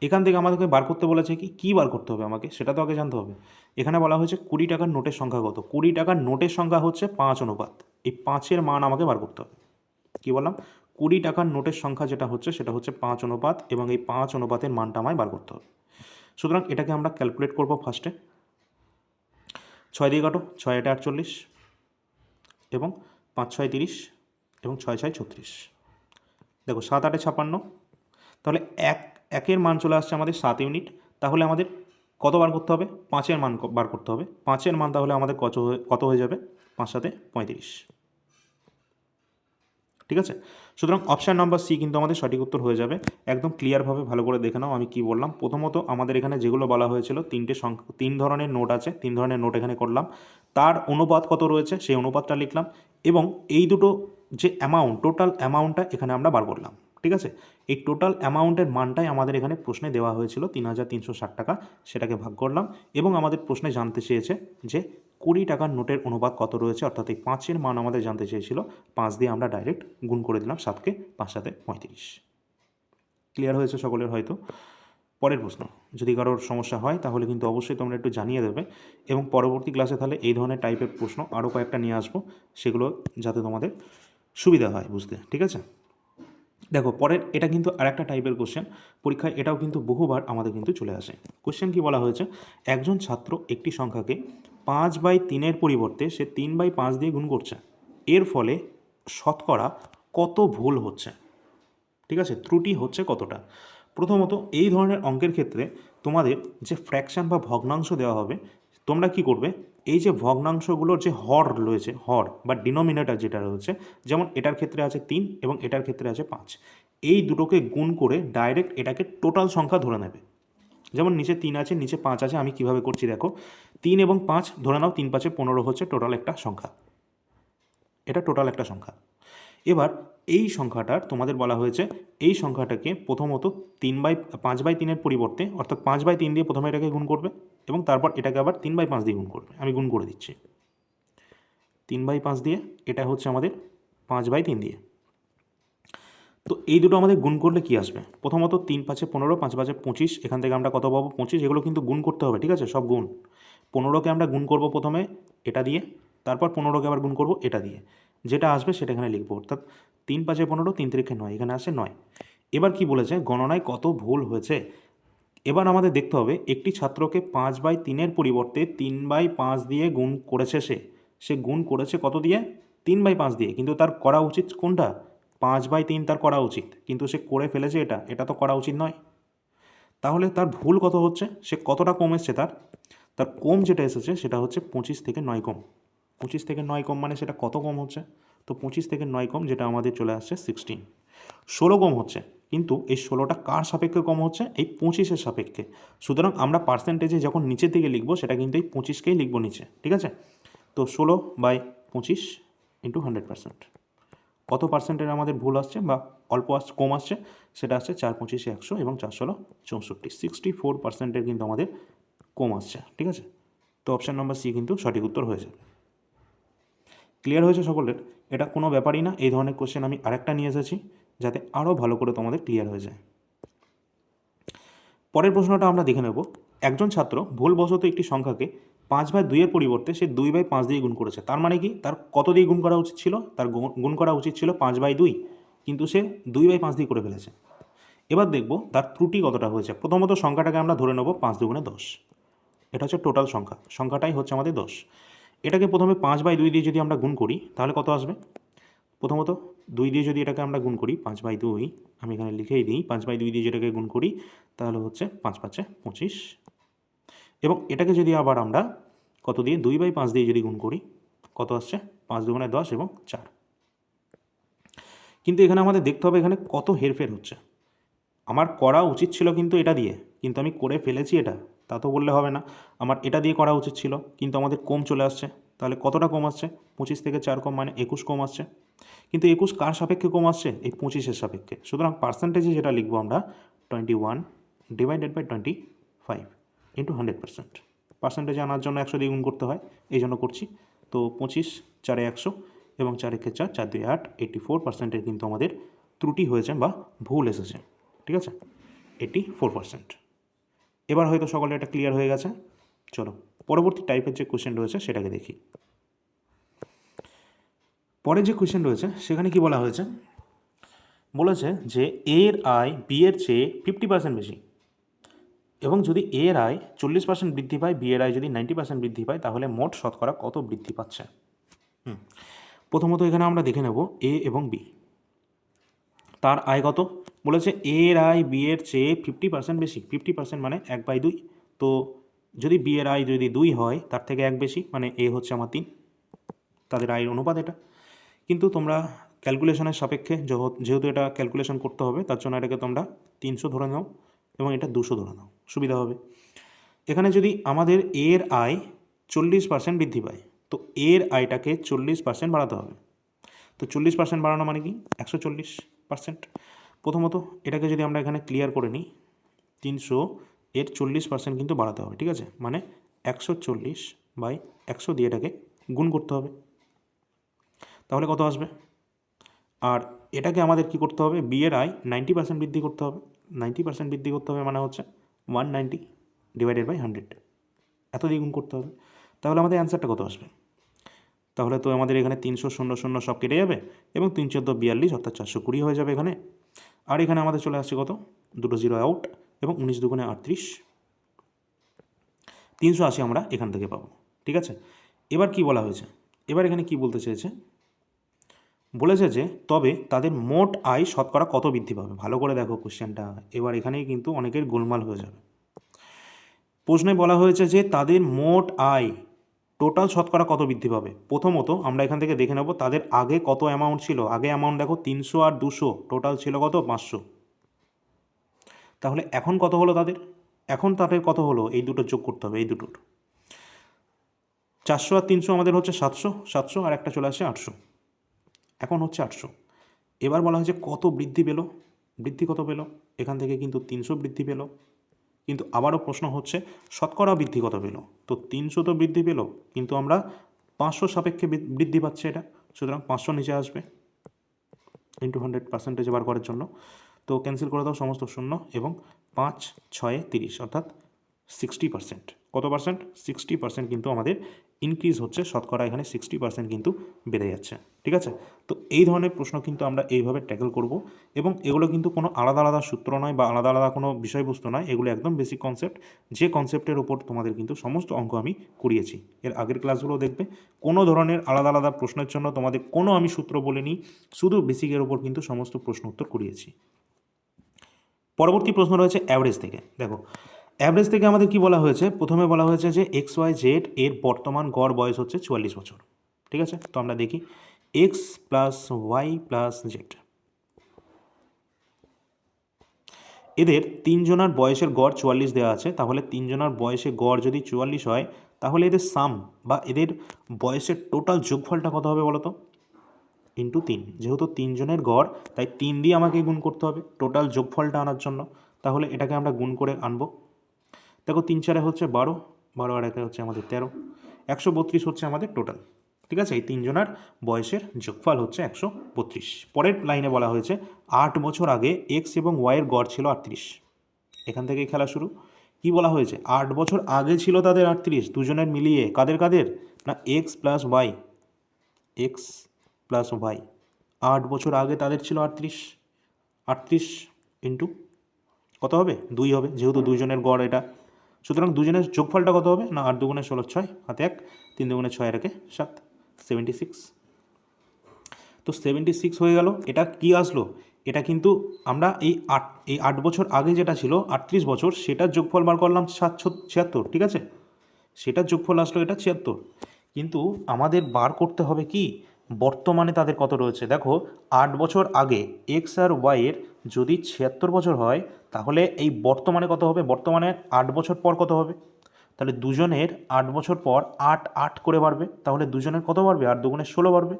Speaker 1: এখান থেকে আমাদেরকে বার করতে বলেছে কি বার করতে হবে আমাকে, সেটা তো আগে জানতে হবে। এখানে বলা হয়েছে 20 টাকার নোটের সংখ্যা কত? 20 টাকার নোটের সংখ্যা হচ্ছে 5 অনুপাত। এই 5-এর মান আমাকে বার করতে হবে। কী বললাম? 20 টাকার নোটের সংখ্যা যেটা হচ্ছে সেটা হচ্ছে 5 অনুপাত, এবং এই 5 অনুপাতের মানটা আমায় বার করতে হবে। সুতরাং এটাকে আমরা ক্যালকুলেট করব ফার্স্টে। 6 দিয়ে কাটো, 6 8 48 এবং 5 6 30 এবং 6 6 36। দেখো 7 8 56। তাহলে একের মান চলে আসছে আমাদের 7 ইউনিট। তাহলে আমাদের কত বার করতে হবে? 5-এর মান বার করতে হবে। 5-এর মান তাহলে আমাদের কত হয়ে যাবে? 5 7 35। ঠিক আছে, সুতরাং অপশান নাম্বার সি কিন্তু আমাদের সঠিক উত্তর হয়ে যাবে। একদম ক্লিয়ারভাবে ভালো করে দেখে নাও আমি কি বললাম। প্রথমত আমাদের এখানে যেগুলো বলা হয়েছিল, 3 ধরনের নোট আছে, 3 ধরনের নোট এখানে করলাম, তার অনুপাত কত রয়েছে সেই অনুপাতটা লিখলাম, এবং এই দুটো যে অ্যামাউন্ট, টোটাল অ্যামাউন্টটা এখানে আমরা বার করলাম। ঠিক আছে, এই টোটাল অ্যামাউন্টের মানটাই আমাদের এখানে প্রশ্নে দেওয়া হয়েছিল 3,360 টাকা, সেটাকে ভাগ করলাম। এবং আমাদের প্রশ্নে জানতে চেয়েছে যে 20 টাকার নোটের অনুপাত কত রয়েছে, অর্থাৎ এই 5-এর মান আমাদের জানতে চেয়েছিল। 5 দিয়ে আমরা ডাইরেক্ট গুণ করে দিলাম 7কে, 5 7 35। ক্লিয়ার হয়েছে সকলের হয়তো? পরের প্রশ্ন, যদি কারোর সমস্যা হয় তাহলে কিন্তু অবশ্যই তোমরা একটু জানিয়ে দেবে, এবং পরবর্তী ক্লাসে তাহলে এই ধরনের টাইপের প্রশ্ন আরও কয়েকটা নিয়ে আসবো, সেগুলো যাতে তোমাদের সুবিধা হয় বুঝতে। ঠিক আছে, দেখো পরের এটা কিন্তু আরেকটা টাইপের কোশ্চেন, পরীক্ষায় এটাও কিন্তু বহুবার আমাদের কিন্তু চলে আসে। কোশ্চেন কি বলা হয়েছে? একজন ছাত্র একটি সংখ্যাকে 5/3-এর পরিবর্তে সে 3/5 দিয়ে গুণ করছে, এর ফলে শতকরা কত ভুল হচ্ছে? ঠিক আছে, ত্রুটি হচ্ছে কতটা? প্রথমত এই ধরনের অঙ্কের ক্ষেত্রে তোমাদের যে ফ্র্যাকশান বা ভগ্নাংশ দেওয়া হবে, তোমরা কি করবে? এই যে ভগ্নাংশগুলোর যে হর রয়েছে, হর বা ডিনোমিনেটর যেটা রয়েছে, যেমন এটার ক্ষেত্রে আছে 3 এবং এটার ক্ষেত্রে আছে 5, এই দুটোকে গুণ করে ডাইরেক্ট এটাকে টোটাল সংখ্যা ধরে নেবে। যেমন নিচে 3 আছে, নিচে 5 আছে, আমি কিভাবে করছি দেখো। 3 এবং 5 ধরে নাও, 3 5 15 হচ্ছে টোটাল একটা সংখ্যা, এটা টোটাল একটা সংখ্যা। এবার এই সংখ্যাটার তোমাদের বলা হয়েছে এই সংখ্যাটাকে প্রথমত 5/3-এর পরিবর্তে, অর্থাৎ 5/3 দিয়ে প্রথমে এটাকে গুণ করবে এবং তারপর এটাকে আবার 3/5 দিয়ে গুণ করবে। আমি গুণ করে দিচ্ছি 3/5 দিয়ে, এটা হচ্ছে আমাদের 5/3 দিয়ে। তো এই দুটো আমাদের গুণ করলে কি আসবে? প্রথমত 3 5 15, 5 5 25, এখান থেকে আমরা কত পাবো? 25। এগুলো কিন্তু গুণ করতে হবে, ঠিক আছে, সব গুণ। 15কে আমরা গুণ করব প্রথমে এটা দিয়ে, তারপর 15কে আবার গুণ করব এটা দিয়ে, যেটা আসবে সেটা এখানে লিখবো। অর্থাৎ 3 5 15, 3 3 9, এখানে আসে 9। এবার কি বলেছে? গণনায় কত ভুল হয়েছে এবার আমাদের দেখতে হবে একটি ছাত্রকে 5/3 পরিবর্তে 3/5 দিয়ে গুণ করেছে সে গুণ করেছে কত দিয়ে? 3/5 দিয়ে, কিন্তু তার করা উচিত কোনটা? 5/3 তার করা উচিত, কিন্তু সে করে ফেলেছে এটা তো করা উচিত নয়। তাহলে তার ভুল কত হচ্ছে? সে কতটা কম এসছে তার কম যেটা এসেছে সেটা হচ্ছে 25 থেকে 9 কম। 25 থেকে 9 কম মানে সেটা কত কম হচ্ছে? তো 25 থেকে 9 কম, যেটা আমাদের চলে আসছে 16। 16 কম হচ্ছে, কিন্তু এই 16টা কার সাপেক্ষে কম হচ্ছে? এই 25-এর সাপেক্ষে। সুতরাং আমরা পার্সেন্টেজে যখন নিচের দিকে লিখবো সেটা কিন্তু এই 25কেই লিখবো নিচে, ঠিক আছে? তো 16/25 ইন্টু 100%। কত পার্সেন্টের আমাদের ভুল আসছে বা অল্প কম আসছে? সেটা আসছে 4/25 100 এবং 4/16 64। 64%-এর কিন্তু আমাদের কম আসছে, ঠিক আছে? তো অপশান নাম্বার সি কিন্তু সঠিক উত্তর হয়ে যাবে। ক্লিয়ার হয়েছে সকলের? এটা কোনো ব্যাপারই না। এই ধরনের কোশ্চেন আমি আরেকটা নিয়ে এসেছি যাতে আরও ভালো করে তোমাদের ক্লিয়ার হয়ে যায়। পরের প্রশ্নটা আমরা দেখে নেব। একজন ছাত্র ভুলবশত একটি সংখ্যাকে 5/2-এর পরিবর্তে সে 2/5 দিয়ে গুণ করেছে। তার মানে কি? তার কত দিয়ে গুণ করা উচিত ছিল? তার গুণ করা উচিত ছিল 5/2, কিন্তু সে 2/5 দিয়ে করে ফেলেছে। এবার দেখব তার ত্রুটি কতটা হয়েছে। প্রথমত সংখ্যাটাকে আমরা ধরে নেব 5 দুগুণে 10। এটা হচ্ছে টোটাল সংখ্যা, সংখ্যাটাই হচ্ছে আমাদের 10। এটাকে প্রথমে 5/2 দিয়ে যদি আমরা গুণ করি তাহলে কত আসবে? প্রথমত 2 দিয়ে যদি এটাকে আমরা গুণ করি, 5/2, আমি এখানে লিখেই দিই, 5/2 দিয়ে যেটাকে গুণ করি তাহলে হচ্ছে 5×5 = 25। এবং এটাকে যদি আবার আমরা কত দিয়ে? 2/5 দিয়ে যদি গুণ করি কত আসছে? 5 দুগুণে 10 এবং 4। কিন্তু এখানে আমাদের দেখতে হবে এখানে কত হেরফের হচ্ছে। আমার করা উচিত ছিল কিন্তু এটা দিয়ে, কিন্তু আমি করে ফেলেছি এটা, তা তো বললে হবে না। আমার এটা দিয়ে করা উচিত ছিল, কিন্তু আমাদের কম চলে আসছে। তাহলে কতটা কম আসছে? 25 থেকে 4 কম মানে 21 কম আসছে। কিন্তু 21 কার সাপেক্ষে কম আসছে? এই 25-এর সাপেক্ষে। সুতরাং পার্সেন্টেজে যেটা লিখবো আমরা 21/25 ইন্টু 100%। পার্সেন্টেজে আনার জন্য 100 দিয়ে গুণ করতে হয়, এই জন্য করছি। তো 25 4 100 এবং 4 1 4, 4 2 8, 84%-এর কিন্তু আমাদের ত্রুটি হয়েছে বা ভুল এসেছে, ঠিক আছে? 84%। এবার হয়তো সকলে এটা ক্লিয়ার হয়ে গেছে। চলো পরবর্তী টাইপের যে কোশ্চেন রয়েছে সেটাকে দেখি। পরে যে কোশ্চেন রয়েছে সেখানে কি বলা হয়েছে? বলেছে যে এর আয় বি এর চেয়ে 50% বেশি, এবং যদি এ এর আয় 40% বৃদ্ধি পায়, বি এর আয় যদি 90% বৃদ্ধি পায়, তাহলে মোট শতকরা কত বৃদ্ধি পাচ্ছে? প্রথমত এখানে আমরা দেখে নেব এ এবং বি। তার আয় কত? বলেছে এর আয় বি এর চেয়ে 50% বেশি। 50% মানে 1/2। তো যদি বি এর আয় যদি 2 হয়, তার থেকে 1 বেশি, মানে এ হচ্ছে আমার 3। তাদের আয়ের অনুপাত এটা। কিন্তু তোমরা ক্যালকুলেশনের সাপেক্ষে যেহেতু এটা ক্যালকুলেশন করতে হবে, তার জন্য এটাকে তোমরা 300 ধরে নাও এবং এটা 200 ধরে নাও, সুবিধা হবে। এখানে যদি আমাদের এর আয় 40% বৃদ্ধি পায়, তো এর আয়টাকে 40% বাড়াতে হবে। তো 40% বাড়ানো মানে কি? 140%। প্রথমত এটাকে যদি আমরা এখানে ক্লিয়ার করে নিই, 300 এর 40% কিন্তু বাড়াতে হবে, ঠিক আছে? মানে 140/100 দিয়ে এটাকে গুণ করতে হবে, তাহলে কত আসবে? আর এটাকে আমাদের কি করতে হবে? বি এর আয় 90% বৃদ্ধি করতে হবে। 90% বৃদ্ধি করতে হবে মানে হচ্ছে 190/100, এত দিয়ে গুণ করতে হবে। তাহলে আমাদের অ্যান্সারটা কত আসবে? তাহলে তো আমাদের এখানে 300 0 0 সব কেটে যাবে এবং 3 14 42, অর্থাৎ 420 হয়ে যাবে এখানে। আর এখানে আমাদের চলে আসছে কত? দুটো জিরো আউট এবং 19 দুগুণে 38, 380 আমরা এখান থেকে পাবো, ঠিক আছে? এবার কি বলা হয়েছে? এবার এখানে কি বলতে চেয়েছে? বলেছে যে তবে তাদের মোট আয় শতকরা কত বৃদ্ধি পাবে। ভালো করে দেখো কোশ্চেনটা, এবার এখানেই কিন্তু অনেকের গোলমাল হয়ে যাবে। প্রশ্নে বলা হয়েছে যে তাদের মোট আয় টোটাল শতকরা কত বৃদ্ধি পাবে। প্রথমত আমরা এখান থেকে দেখে নেব তাদের আগে কত অ্যামাউন্ট ছিল। আগে অ্যামাউন্ট দেখো 300 আর 200, টোটাল ছিল কত? 500। তাহলে এখন কত হলো তাদের? এখন তাদের কত হলো? এই দুটো যোগ করতে হবে, এই দুটোর 400 আর 300 আমাদের হচ্ছে 700, 700 আর একটা চলে আসছে 800, এখন হচ্ছে 800। এবার বলা হয়েছে কত বৃদ্ধি পেল, বৃদ্ধি কত পেল? এখান থেকে কিন্তু 300 বৃদ্ধি পেল, কিন্তু আবারও প্রশ্ন হচ্ছে শতকরা বৃদ্ধি কত পেল? তো 300 তো বৃদ্ধি পেল, কিন্তু আমরা 500 সাপেক্ষে বৃদ্ধি পাচ্ছে এটা, সুতরাং 500 নিচে আসবে ইন্টু 100% বার করার জন্য। তো ক্যান্সেল করে দাও সমস্ত শূন্য, এবং 5 6 30, অর্থাৎ 60%। কত পার্সেন্ট? 60% কিন্তু আমাদের ইনক্রিজ হচ্ছে, শতকরা এখানে 60% কিন্তু বেড়ে যাচ্ছে। ঠিক আছে, তো এই ধরনের প্রশ্ন কিন্তু আমরা এইভাবে ট্যাকেল করব, এবং এগুলো কিন্তু কোনো আলাদা আলাদা সূত্র নয় বা আলাদা আলাদা কোনো বিষয়বস্তু নয়, এগুলো একদম বেসিক কনসেপ্ট, যে কনসেপ্টের ওপর তোমাদের কিন্তু সমস্ত অঙ্ক আমি করিয়েছি। এর আগের ক্লাসগুলো দেখবে, কোনো ধরনের আলাদা আলাদা প্রশ্নের জন্য তোমাদের কোনো আমি সূত্র বলিনি, শুধু বেসিকের ওপর কিন্তু সমস্ত প্রশ্ন উত্তর করিয়েছি। পরবর্তী প্রশ্ন রয়েছে অ্যাভারেজ থেকে। দেখো, অ্যাভারেজ থেকে আমাদের কি বলা হয়েছে, প্রথমে বলা হয়েছে যে এক্স ওয়াই জেড এর বর্তমান গড় বয়স হচ্ছে 44 বছর। ঠিক আছে, তো আমরা দেখি x plus y plus z, এদের তিনজনার বয়সের গড় 44 দেওয়া আছে, তাহলে তিনজনার বয়সের গড় যদি 44 হয়, তাহলে এদের সাম বা এদের বয়সের টোটাল যোগফলটা কত হবে বলো তো? ইন্টু 3, যেহেতু তিনজনের গড় তাই 3 দিয়ে আমাকে গুণ করতে হবে টোটাল যোগফলটা আনার জন্য, তাহলে এটাকে আমরা গুণ করে আনবো। দেখো 3 4 হচ্ছে 12, 12 আর 1 হচ্ছে আমাদের 13, 132 হচ্ছে আমাদের টোটাল। ঠিক আছে, এই তিনজনের বয়সের যোগফল হচ্ছে 132। পরের লাইনে বলা হয়েছে 8 বছর আগে এক্স এবং ওয়াইয়ের গড় ছিল 38। এখান থেকেই খেলা শুরু। কি বলা হয়েছে, 8 বছর আগে ছিল তাদের 38, দুজনের মিলিয়ে। কাদের কাদের? না x plus y, x plus y, 8 বছর আগে তাদের ছিল 38, 38 ইন্টু কত হবে? 2 হবে, যেহেতু দুজনের গড় এটা। সুতরাং দুজনের যোগফলটা কত হবে? না 8 দুগুণে 16, 6 হাতে 1, 3 দুগুণে 6 আর 1 7, 76। তো 76 হয়ে গেল। এটা কি আসলো? এটা কিন্তু আমরা এই 8 বছর আগে যেটা ছিল 38 বছর, সেটার যোগফল বার করলাম 76। ঠিক আছে, সেটার যোগফল আসলো এটা 76। কিন্তু আমাদের বার করতে হবে কি, বর্তমানে তাদের কত রয়েছে। দেখো 8 বছর আগে এক্স আর ওয়াইয়ের যদি 76 বছর হয়, তাহলে এই বর্তমানে কত হবে? বর্তমানে 8 বছর পর কত হবে? তাহলে দুজনের 8 বছর পর 8 8 করে বাড়বে, তাহলে দুজনের কত বাড়বে? 8 দুগুণে 16 বাড়বে।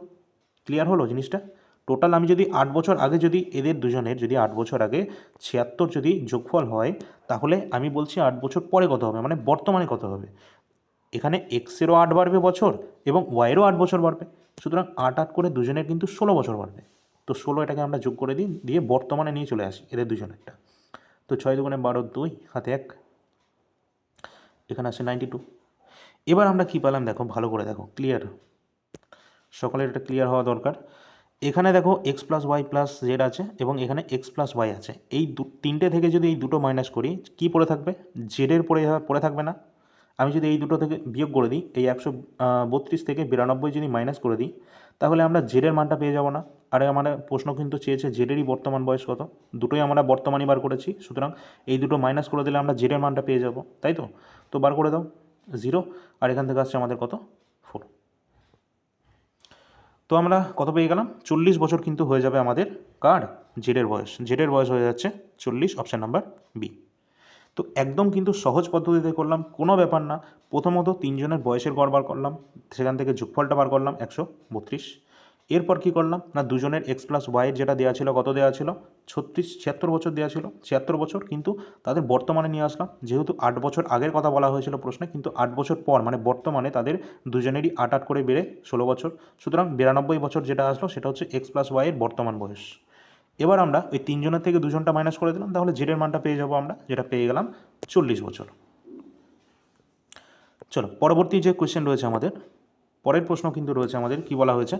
Speaker 1: ক্লিয়ার হলো জিনিসটা? টোটাল আমি যদি 8 বছর আগে, যদি এদের দুজনের যদি 8 বছর আগে 76 যদি যোগফল হয়, তাহলে আমি বলছি 8 বছর পরে কত হবে, মানে বর্তমানে কত হবে। এখানে এক্সেরও 8 বাড়বে বছর এবং ওয়াইয়েরও 8 বছর বাড়বে, সুতরাং 8 8 করে দুজনের কিন্তু 16 বছর বাড়বে। তো 16 এটাকে আমরা যোগ করে দিই, দিয়ে বর্তমানে নিয়ে চলে আসি এদের দুজনেরটা। তো 6 দুগুণে 12, 2 হাতে 1, এখানে আসে 92। এবার আমরা কি পেলাম দেখো, ভালো করে দেখো, ক্লিয়ার, সকলের এটা ক্লিয়ার হওয়া দরকার। এখানে দেখো x plus y plus z আছে এবং এখানে এক্স প্লাস ওয়াই আছে। এই তিনটে থেকে যদি এই দুটো মাইনাস করি, কি পড়ে থাকবে? জেডের পড়ে থাকবে না? আমি যদি এই দুটো থেকে বিয়োগ করে দিই, এই 132 থেকে 92 যদি মাইনাস করে দিই, তাহলে আমরা জেডের মানটা পেয়ে যাব না? আর আমার প্রশ্ন কিন্তু চেয়েছে জেডেরই বর্তমান বয়স কত। দুটোই আমরা বর্তমানই বার করেছি, সুতরাং এই দুটো মাইনাস করে দিলে আমরা জেডের মানটা পেয়ে যাব, তাই তো? তো বার করে দাও, 0, আর এখান থেকে আসছে আমাদের কত? 4। তো আমরা কত পেয়ে গেলাম? 40 বছর কিন্তু হয়ে যাবে আমাদের কার? জেডের বয়স। জেডের বয়স হয়ে যাচ্ছে 40, অপশান নাম্বার বি। তো একদম কিন্তু সহজ পদ্ধতিতে করলাম, কোনো ব্যাপার না। প্রথমত তিনজনের বয়সের গড় বার করলাম, সেখান থেকে যোগফলটা বার করলাম 132। এরপর কি করলাম না, দুজনের এক্স প্লাস ওয়াইয়ের যেটা দেওয়া ছিল, কত দেওয়া ছিল? 76 বছর দেওয়া ছিল, 76 বছর, কিন্তু তাদের বর্তমানে নিয়ে আসলাম, যেহেতু 8 বছর আগের কথা বলা হয়েছিল প্রশ্নে, কিন্তু 8 বছর পর মানে বর্তমানে তাদের দুজনেরই 8 8 করে বেড়ে 16 বছর, সুতরাং 92 বছর যেটা আসলো সেটা হচ্ছে এক্স প্লাস ওয়াইয়ের বর্তমান বয়স। এবার আমরা ওই তিনজনের থেকে দুজনটা মাইনাস করে দিলাম, তাহলে জেডের মানটা পেয়ে যাবো আমরা, যেটা পেয়ে গেলাম 40 বছর। চলো পরবর্তী যে কোয়েশ্চেন রয়েছে আমাদের, পরের প্রশ্ন কিন্তু রয়েছে আমাদের, কি বলা হয়েছে,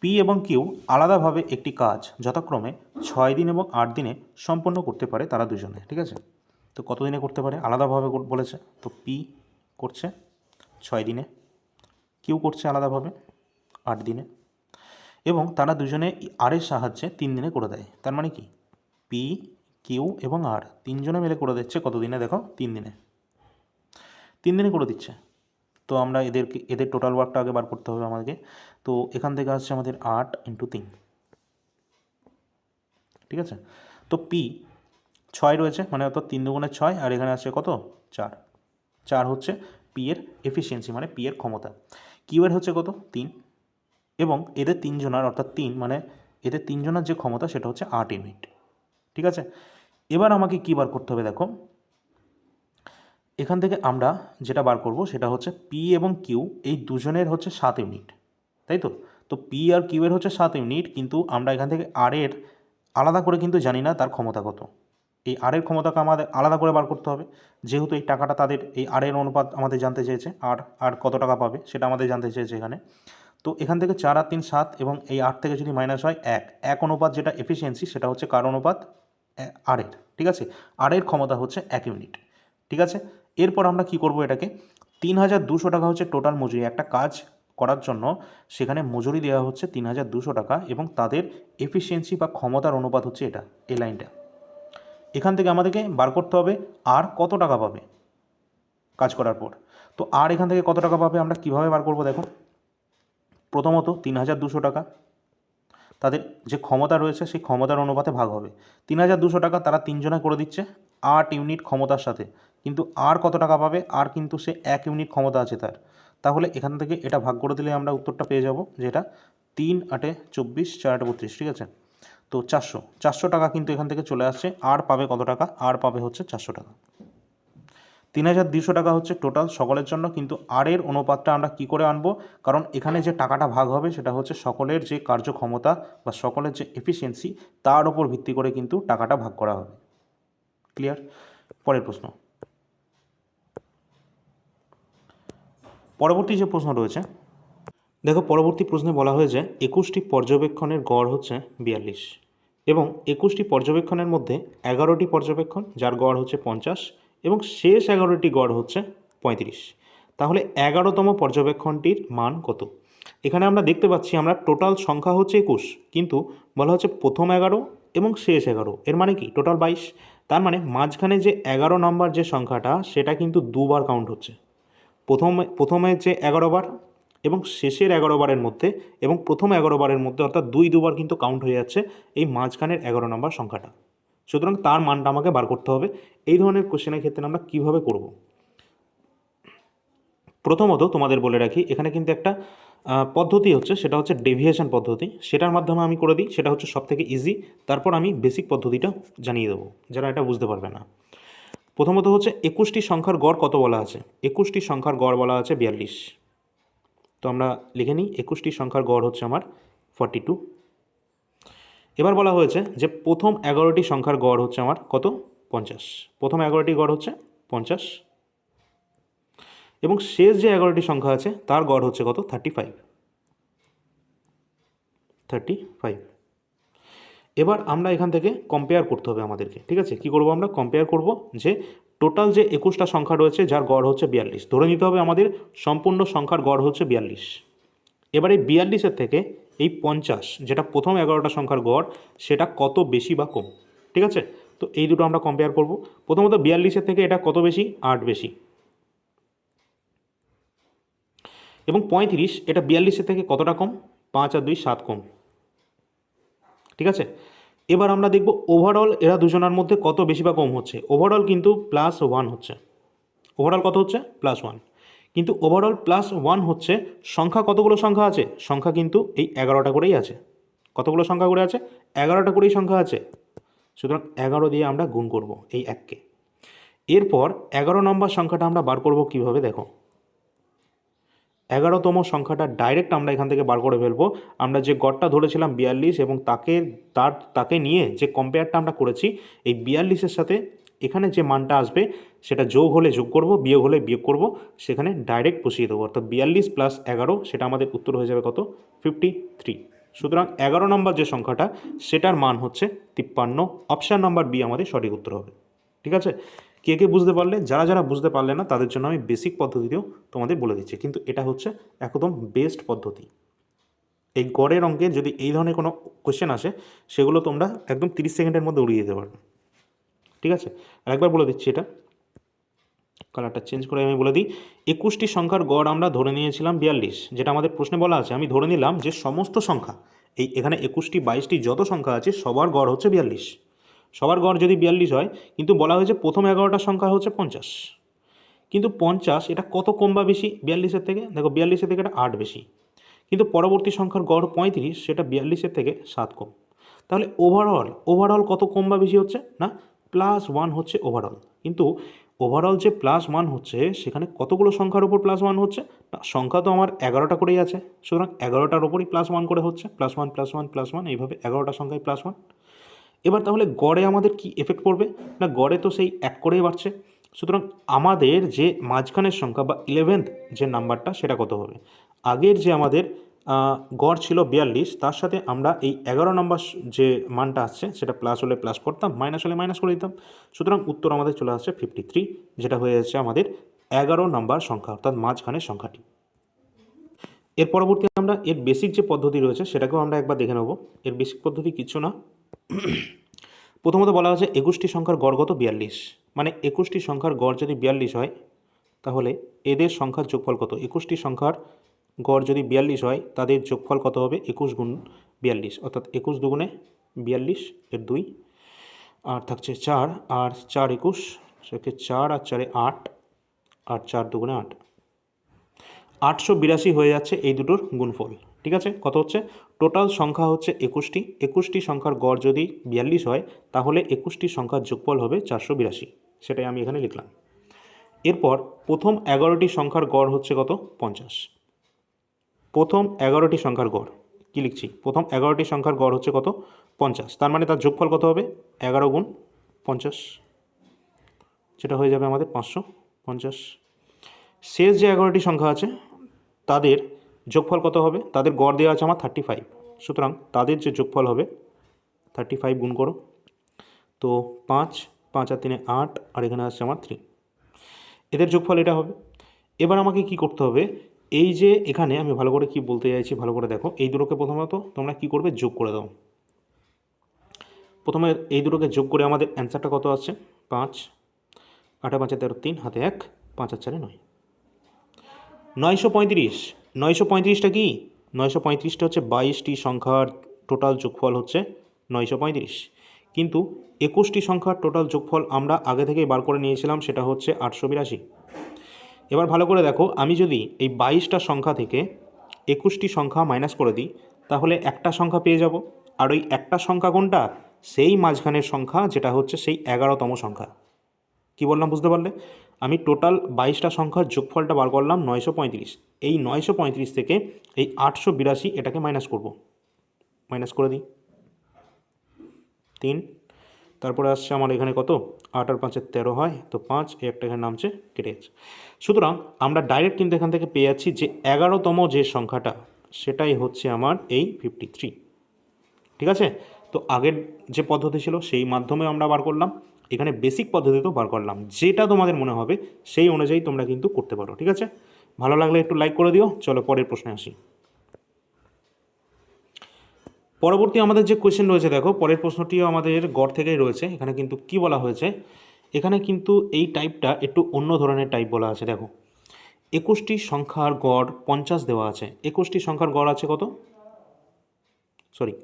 Speaker 1: পি এবং কিউ আলাদাভাবে একটি কাজ যথাক্রমে 6 দিন এবং 8 দিনে সম্পন্ন করতে পারে তারা দুজনে। ঠিক আছে, তো কত দিনে করতে পারে? আলাদাভাবে বলেছে, তো পি করছে 6 দিনে, কিউ করছে আলাদাভাবে 8 দিনে, এবং তারা দুজনে আরের সাহায্যে 3 দিনে করে দেয়। তার মানে কি, পি কিউ এবং আর তিনজনে মিলে করে দিচ্ছে কত দিনে? দেখো 3 দিনে, 3 দিনে করে দিচ্ছে। তো আমরা এদের টোটাল ওয়ার্কটা আগে বার করতে হবে আমাদেরকে। তো এখান থেকে আসছে আমাদের 8 × 3। ঠিক আছে, তো পি 6 রয়েছে, মানে অর্থাৎ 3 দুগুণে 6, আর এখানে আসছে কত? 4। 4 হচ্ছে পি এর এফিসিয়েন্সি, মানে পি এর ক্ষমতা। কিউ এর হচ্ছে কত? 3, এবং এদের তিনজনের অর্থাৎ 3, মানে এদের তিনজনের যে ক্ষমতা সেটা হচ্ছে 8 ইউনিট। ঠিক আছে, এবার আমাকে কী বার করতে হবে দেখো, এখান থেকে আমরা যেটা বার করব সেটা হচ্ছে পি এবং কিউ এই দুজনের হচ্ছে 7 ইউনিট, তাই তো? তো পি আর কিউ এর হচ্ছে 7 ইউনিট, কিন্তু আমরা এখান থেকে আর এর আলাদা করে কিন্তু জানি না তার ক্ষমতা কত। এই আরের ক্ষমতাকে আমাদের আলাদা করে বার করতে হবে, যেহেতু এই টাকাটা তাদের এই আরের অনুপাত আমাদের জানতে চেয়েছে, আর কত টাকা পাবে সেটা আমাদের জানতে চেয়েছে এখানে। তো এখান থেকে 4 আর 3 7 এবং এই 8 থেকে যদি মাইনাস হয় 1 অনুপাত যেটা এফিসিয়েন্সি সেটা হচ্ছে কার অনুপাত আরের, ঠিক আছে। আরের ক্ষমতা হচ্ছে 1 ইউনিট, ঠিক আছে। এরপর আমরা কি করব, এটাকে 3200 টাকা হচ্ছে টোটাল মজুরি। একটা কাজ করার জন্য সেখানে মজুরি দেওয়া হচ্ছে 3200 টাকা এবং তাদের এফিসিয়েন্সি বা ক্ষমতার অনুপাত হচ্ছে এটা, এই লাইনটা। এখান থেকে আমাদেরকে বার করতে হবে আর কত টাকা পাবে কাজ করার পর। তো আর এখান থেকে কত টাকা পাবে আমরা কিভাবে বার করব দেখো। প্রথমত 3200 টাকা তাদের যে ক্ষমতা রয়েছে সেই ক্ষমতার অনুপাতে ভাগ হবে। 3200 টাকা তারা তিনজনে করে দিচ্ছে 8 ইউনিট ক্ষমতার সাথে, কিন্তু আর কত টাকা পাবে, আর কিন্তু সে 1 ইউনিট ক্ষমতা আছে তার। তাহলে এখান থেকে এটা ভাগ করে দিলে আমরা উত্তরটা পেয়ে যাব, যেটা 3 8 24 4 8 32, ঠিক আছে। তো 400 টাকা কিন্তু এখান থেকে চলে আসছে। আর পাবে কত টাকা, আর পাবে হচ্ছে 400 টাকা। 3200 টাকা হচ্ছে টোটাল সকলের জন্য, কিন্তু আরের অনুপাতটা আমরা কি করে আনবো, কারণ এখানে যে টাকাটা ভাগ হবে সেটা হচ্ছে সকলের যে কার্যক্ষমতা বা সকলের যে এফিসিয়েন্সি তার উপর ভিত্তি করে কিন্তু টাকাটা ভাগ করা হবে। ক্লিয়ার? পরের প্রশ্ন, পরবর্তী যে প্রশ্ন রয়েছে দেখো, পরবর্তী প্রশ্নে বলা হয়েছে 21টি পর্যবেক্ষণের গড় হচ্ছে 42 এবং 21টি পর্যবেক্ষণের মধ্যে 11টি পর্যবেক্ষণ যার গড় হচ্ছে 50 এবং শেষ 11টি গড় হচ্ছে 35। তাহলে 11তম পর্যবেক্ষণটির মান কত? এখানে আমরা দেখতে পাচ্ছি আমরা টোটাল সংখ্যা হচ্ছে 21, কিন্তু বলা হচ্ছে প্রথম 11 এবং শেষ 11, এর মানে কি টোটাল 22। তার মানে মাঝখানে যে 11 নম্বর যে সংখ্যাটা সেটা কিন্তু দুবার কাউন্ট হচ্ছে। প্রথমে যে 11 বার এবং শেষের 11 বারের মধ্যে এবং প্রথম 11 বারের মধ্যে, অর্থাৎ দুবার কিন্তু কাউন্ট হয়ে যাচ্ছে এই মাঝখানের 11 নম্বর সংখ্যাটা। সুতরাং তার মানটা আমাকে বার করতে হবে। এই ধরনের কোশ্চেনের ক্ষেত্রে আমরা কীভাবে করব? প্রথমত তোমাদের বলে রাখি, এখানে কিন্তু একটা পদ্ধতি হচ্ছে, সেটা হচ্ছে ডেভিয়েশন পদ্ধতি। সেটার মাধ্যমে আমি করে দিই, সেটা হচ্ছে সবথেকে ইজি। তারপর আমি বেসিক পদ্ধতিটা জানিয়ে দেবো যারা এটা বুঝতে পারবে না। প্রথমত হচ্ছে 21টি সংখ্যার গড় কত বলা আছে। 21টি সংখ্যার গড় বলা আছে 42। তো আমরা লিখে নিই, 21টি সংখ্যার গড় হচ্ছে আমার 42। এবার বলা হয়েছে যে প্রথম 11টি সংখ্যার গড় হচ্ছে আমার কত, 50। প্রথম 11টি গড় হচ্ছে 50 এবং শেষ যে 11টি সংখ্যা আছে তার গড় হচ্ছে কত, 35। এবার আমরা এখান থেকে কম্পেয়ার করতে হবে আমাদেরকে, ঠিক আছে। কি করব আমরা, কম্পেয়ার করব যে টোটাল যে 21টা সংখ্যা রয়েছে যার গড় হচ্ছে 42, ধরে নিতে হবে আমাদের সম্পূর্ণ সংখ্যার গড় হচ্ছে 42। এবার এই 42-এর থেকে এই 50, যেটা প্রথম 11টা সংখ্যার গড়, সেটা কত বেশি বা কম, ঠিক আছে। তো এই দুটো আমরা কম্পেয়ার করব। প্রথমত 42-এর থেকে এটা কত বেশি, 8 বেশি, এবং 35 এটা 42-এর থেকে কতটা কম, 5 আর 2 7 কম, ঠিক আছে। এবার আমরা দেখব ওভারঅল এরা দুজনের মধ্যে কত বেশি বা কম হচ্ছে। ওভারঅল কিন্তু +1 হচ্ছে, ওভারঅল কত হচ্ছে, +1। কিন্তু ওভারঅল +1 হচ্ছে, সংখ্যা কতগুলো সংখ্যা আছে, সংখ্যা কিন্তু এই 11টা করেই আছে। কতগুলো সংখ্যা করে আছে, 11টা করেই সংখ্যা আছে। সুতরাং 11 দিয়ে আমরা গুণ করব এই 1কে। এরপর 11 নম্বর সংখ্যাটা আমরা বার করব কিভাবে, দেখো 11তম সংখ্যাটা ডাইরেক্ট আমরা এখান থেকে বার করে ফেলবো। আমরা যে গড়টা ধরেছিলাম 42 এবং তাকে নিয়ে যে কম্পেয়ারটা আমরা করেছি, এই 42-এর সাথে এখানে যে মানটা আসবে সেটা যোগ হলে যোগ করব, বিয়োগ হলে বিয়োগ করব, সেখানে ডাইরেক্ট বসিয়ে দেবো। অর্থাৎ 42 + 11, সেটা আমাদের উত্তর হয়ে যাবে কত, 53। সুতরাং 11 নম্বর যে সংখ্যাটা সেটার মান হচ্ছে 53। অপশান নাম্বার বি আমাদের সঠিক উত্তর হবে, ঠিক আছে। কে কে বুঝতে পারলে, যারা যারা বুঝতে পারলে না তাদের জন্য আমি বেসিক পদ্ধতিতেও তোমাদের বলে দিচ্ছি, কিন্তু এটা হচ্ছে একদম বেস্ট পদ্ধতি। এই গড়ের অঙ্কে যদি এই ধরনের কোনো কোশ্চেন আসে সেগুলো তোমরা একদম 30 সেকেন্ডের মধ্যে উড়িয়ে দিতে পারবে, ঠিক আছে। আরেকবার বলে দিচ্ছি, এটা কালারটা চেঞ্জ করে আমি বলে দিই। 21টি সংখ্যার গড় আমরা ধরে নিয়েছিলাম 42, যেটা আমাদের প্রশ্নে বলা আছে। আমি ধরে নিলাম যে সমস্ত সংখ্যা, এখানে 21টি 22টি যত সংখ্যা আছে সবার গড় হচ্ছে 42। সবার গড় যদি 42 হয়, কিন্তু বলা হয়েছে প্রথম 11টা সংখ্যা হচ্ছে 50, কিন্তু 50 এটা কত কম বা বেশি 42-এর থেকে, দেখো 42-এর থেকে এটা 8 বেশি। কিন্তু পরবর্তী সংখ্যার গড় 35, সেটা 42-এর থেকে 7 কম। তাহলে ওভারঅল কত কম বা বেশি হচ্ছে না, +1 হচ্ছে ওভারঅল। কিন্তু ওভারঅল যে +1 হচ্ছে সেখানে কতগুলো সংখ্যার উপর +1 হচ্ছে না, সংখ্যা তো আমার 11টা করেই আছে, সুতরাং 11টার ওপরই +1 করে হচ্ছে, +1 +1 +1, এইভাবে 11টা সংখ্যায় +1। এবার তাহলে গড়ে আমাদের কি এফেক্ট পড়বে না, গড়ে তো সেই এক করেই বাড়ছে। সুতরাং আমাদের যে মাঝখানের সংখ্যা বা 11th যে নাম্বারটা সেটা কত হবে, আগের যে আমাদের গড় ছিল 42, তার সাথে আমরা এই 11 নম্বর যে মানটা আসছে সেটা প্লাস হলে প্লাস করতাম, মাইনাস হলে মাইনাস করে দিতাম। সুতরাং উত্তর আমাদের চলে আসছে 53, যেটা হয়ে যাচ্ছে আমাদের 11 নম্বর সংখ্যা, অর্থাৎ মাঝখানের সংখ্যাটি। এর পরবর্তী আমরা এর বেসিক যে পদ্ধতি রয়েছে সেটাকেও আমরা একবার দেখে নেব। এর বেসিক পদ্ধতি কিছু না, প্রথমত বলা হচ্ছে 21টি সংখ্যার গড় কত 42, মানে 21টি সংখ্যার গড় যদি 42 হয় তাহলে এদের সংখ্যার যোগফল কত, 21টি সংখ্যার গড় যদি 42 হয় তাদের যোগফল কত হবে 21 গুণ 42, অর্থাৎ 21 দুগুণে 42 এর 2, আর থাকছে 4, আর 4 21 সেকে 4 আর 4 8, আর 4 দুগুণে 8, 882 হয়ে যাচ্ছে এই দুটোর গুণফল। ঠিক আছে, কত হচ্ছে টোটাল সংখ্যা হচ্ছে 21টি, 21টি সংখ্যার গড় যদি 42 হয় তাহলে 21টি সংখ্যার যোগফল হবে 482, সেটাই আমি এখানে লিখলাম। এরপর প্রথম 11টি সংখ্যার গড় হচ্ছে কত 50, প্রথম 11টি সংখ্যার গড় কী লিখছি, প্রথম 11টি সংখ্যার গড় হচ্ছে কত 50, তার মানে তার যোগফল কত হবে 11 গুণ 50, যেটা হয়ে যাবে আমাদের 550। শেষ যে 11টি সংখ্যা আছে তাদের যোগফল কত হবে, তাদের গড় দেওয়া আছে আমার 35, সুতরাং তাদের যে যোগফল হবে 35 গুণ করো, তো 5 5 আর 3 8, আর এখানে আসছে আমার 3, এদের যোগফল এটা হবে। এবার আমাকে কি করতে হবে, এই যে এখানে আমি ভালো করে কি বলতে চাইছি ভালো করে দেখো, এই দুটোকে প্রথমত তোমরা কি করবে যোগ করে দাও। প্রথমে এই দুটোকে যোগ করে আমাদের অ্যান্সারটা কত আসছে 5 8 5 13 3 হাতে 1 5 আর 4 9, 935। 935টা কি, 935টা হচ্ছে 22টি সংখ্যার টোটাল যোগফল হচ্ছে 935, কিন্তু 21টি সংখ্যার টোটাল যোগফল আমরা আগে থেকেই বার করে নিয়েছিলাম, সেটা হচ্ছে 882। এবার ভালো করে দেখো, আমি যদি এই 22টা সংখ্যা থেকে 21টি সংখ্যা মাইনাস করে দিই তাহলে একটা সংখ্যা পেয়ে যাব, আর ওই একটা সংখ্যা কোনটা, সেই মাঝখানের সংখ্যা যেটা হচ্ছে সেই 11তম সংখ্যা। কি বললাম বুঝতে পারলে, আমি টোটাল 22টা সংখ্যার যোগফলটা বার করলাম 935, এই 935 থেকে এই 882 এটাকে মাইনাস করব, মাইনাস করে দিই 3, তারপরে আসছে আমার এখানে কত 8 আর 5 13 হয়, তো 5 এই একটা এখানে নামছে কেটে যাচ্ছে। সুতরাং আমরা ডাইরেক্ট কিন্তু এখান থেকে পেয়ে যাচ্ছি যে 11তম যে সংখ্যাটা সেটাই হচ্ছে আমার এই 53। ঠিক আছে, তো আগের যে পদ্ধতি ছিল সেই মাধ্যমে আমরা বার করলাম, এখানে বেসিক পদ্ধতিতেও বার করলাম, যেটা তোমাদের মনে হবে সেই অনুযায়ী তোমরা কিন্তু করতে পারো। ঠিক আছে, ভালো লাগলে একটু লাইক করে দিও। চলো পরের প্রশ্নে আসি। পরবর্তী আমাদের যে কোয়েশ্চেন রয়েছে দেখো, পরের প্রশ্নটিও আমাদের গড় থেকেই রয়েছে। এখানে কিন্তু কি বলা হয়েছে, এখানে কিন্তু এই টাইপটা একটু অন্য ধরনের টাইপ বলা আছে। দেখো 21টি সংখ্যার গড় 50 দেওয়া আছে, 21টি সংখ্যার গড় আছে কত,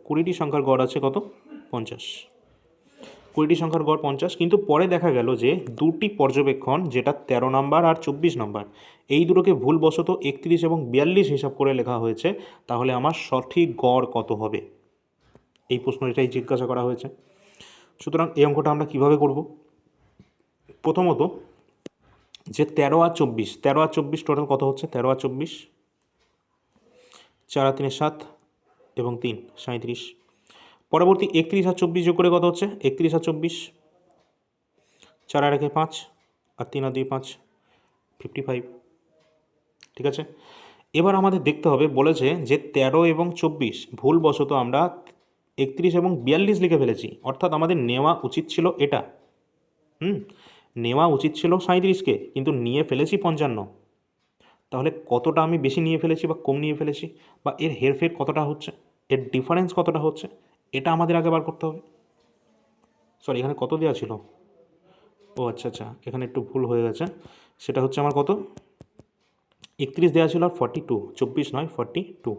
Speaker 1: 20টি সংখ্যার গড় আছে কত 50, 20টি সংখ্যার গড় 50, কিন্তু পরে দেখা গেল যে দুটি পর্যবেক্ষণ যেটা 13 নম্বর আর 24 নম্বর, এই দুটোকে ভুলবশত 31 এবং 42 হিসাব করে লেখা হয়েছে, তাহলে আমার সঠিক গড় কত হবে, এই প্রশ্নটাই জিজ্ঞাসা করা হয়েছে। সুতরাং এই অঙ্কটা আমরা কিভাবে করব, প্রথমত যে 13 আর 24 টোটাল কত হচ্ছে, 13 আর 24 4 আর 3 7 এবং 3 37, পরবর্তী 31 আর 24 যোগ করে কত হচ্ছে 31 আর 24, 4 আর 1 5 আর 3 আর 2 5, 55। ঠিক আছে, এবার আমাদের দেখতে হবে, বলেছে যে 13 এবং 24 ভুলবশত আমরা 31 এবং 42 লিখে ফেলেছি, অর্থাৎ আমাদের নেওয়া উচিত ছিল এটা, নেওয়া উচিত ছিল 37কে, কিন্তু নিয়ে ফেলেছি 55। তাহলে কতটা আমি বেশি নিয়ে ফেলেছি বা কম নিয়ে ফেলেছি, বা এর হেরফের কতটা হচ্ছে, এর ডিফারেন্স কতটা হচ্ছে, এটা আমাদের আগে বার করতে হবে। সরি, এখানে কত দেওয়া ছিল, ও আচ্ছা আচ্ছা, এখানে একটু ভুল হয়ে গেছে, সেটা হচ্ছে আমার কত 31 দেওয়া ছিল আর 42, 24 নয় 42।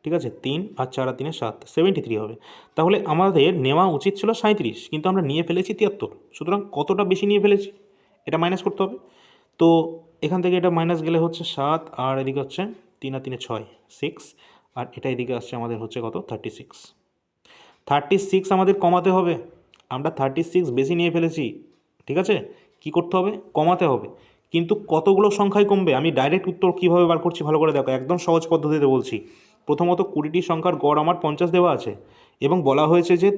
Speaker 1: ঠিক আছে, 3 আর 4 আর 3 7, 73 হবে। তাহলে আমাদের নেওয়া উচিত ছিল 37, কিন্তু আমরা নিয়ে ফেলেছি 73, সুতরাং কতটা বেশি নিয়ে ফেলেছি এটা মাইনাস করতে হবে। তো এখান থেকে এটা মাইনাস গেলে হচ্ছে 7, আর এদিকে হচ্ছে 3 আর 3 6 6, আর এটা এদিকে আসছে আমাদের হচ্ছে কত 36। 36 আমাদের কমাতে হবে, আমরা 36 বেশি নিয়ে ফেলেছি। ঠিক আছে, কি করতে হবে, কমাতে হবে, কিন্তু কতগুলো সংখ্যায় কমবে, আমি ডাইরেক্ট উত্তর কীভাবে বার করছি ভালো করে দেখো, একদম সহজ পদ্ধতিতে বলছি। প্রথমত 20টি সংখ্যার গড় আমার 50 দেওয়া আছে, এবং বলা হয়েছে যে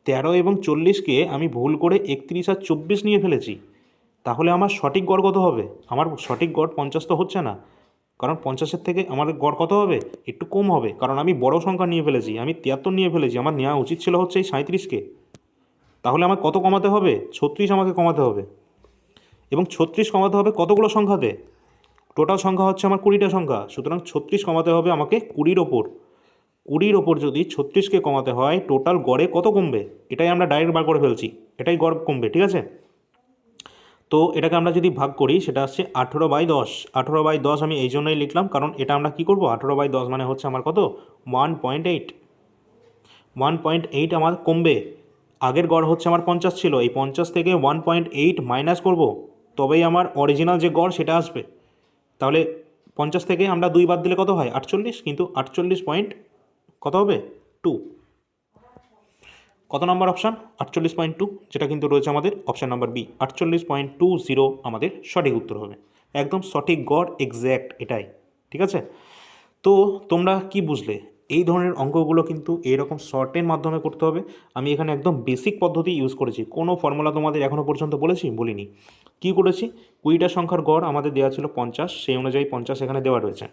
Speaker 1: 13 এবং 40কে আমি ভুল করে 31 আর 24 নিয়ে ফেলেছি, তাহলে আমার সঠিক গড় কত হবে? আমার সঠিক গড় 50 তো হচ্ছে না, কারণ 50-এর থেকে আমাদের গড় কত হবে? একটু কম হবে, কারণ আমি বড় সংখ্যা নিয়ে ফেলেছি, আমি 73 নিয়ে ফেলেছি। আমার নেওয়া উচিত ছিল হচ্ছে এই 37কে। তাহলে আমার কত কমাতে হবে? 36 আমাকে কমাতে হবে। এবং 36 কমাতে হবে কতগুলো সংখ্যাতে? টোটাল সংখ্যা হচ্ছে আমার 20টা সংখ্যা, সুতরাং 36 কমাতে হবে আমাকে 20-র ওপর। 20-র ওপর যদি 36কে কমাতে হয়, টোটাল গড়ে কত কমবে? এটাই আমরা ডাইরেক্ট বার করে ফেলছি, এটাই গড় কমবে, ঠিক আছে? তো এটাকে আমরা যদি ভাগ করি, সেটা আসছে 18/10। 18/10 আমি এই জন্যই লিখলাম, কারণ এটা আমরা কি করব, 18/10 মানে হচ্ছে আমার কত? 1.8। 1.8 আমার কমবে। আগের গড় হচ্ছে আমার 50 ছিল, এই 50 থেকে 1.8 মাইনাস করব, তবেই আমার অরিজিনাল যে গড় সেটা আসবে। তাহলে 50 থেকে আমরা 2 বাদ দিলে কত হয়? 48, কিন্তু 48 পয়েন্ট কত হবে? 2। কত নম্বর অপশান? 48.2, যেটা কিন্তু রয়েছে আমাদের অপশান নাম্বার বি। 48.20 আমাদের সঠিক উত্তর হবে। একদম সঠিক গড়, এক্স্যাক্ট এটাই, ঠিক আছে? তো তোমরা কি বুঝলে? এই ধরনের অঙ্কগুলো কিন্তু এরকম শর্টের মাধ্যমে করতে হবে। আমি এখানে একদম বেসিক পদ্ধতি ইউজ করেছি, কোনো ফর্মুলা তোমাদের এখনও পর্যন্ত বলিনি। কি করেছি? 20টা সংখ্যার গড় আমাদের দেওয়া ছিল 50, সেই অনুযায়ী 50 এখানে দেওয়া রয়েছে।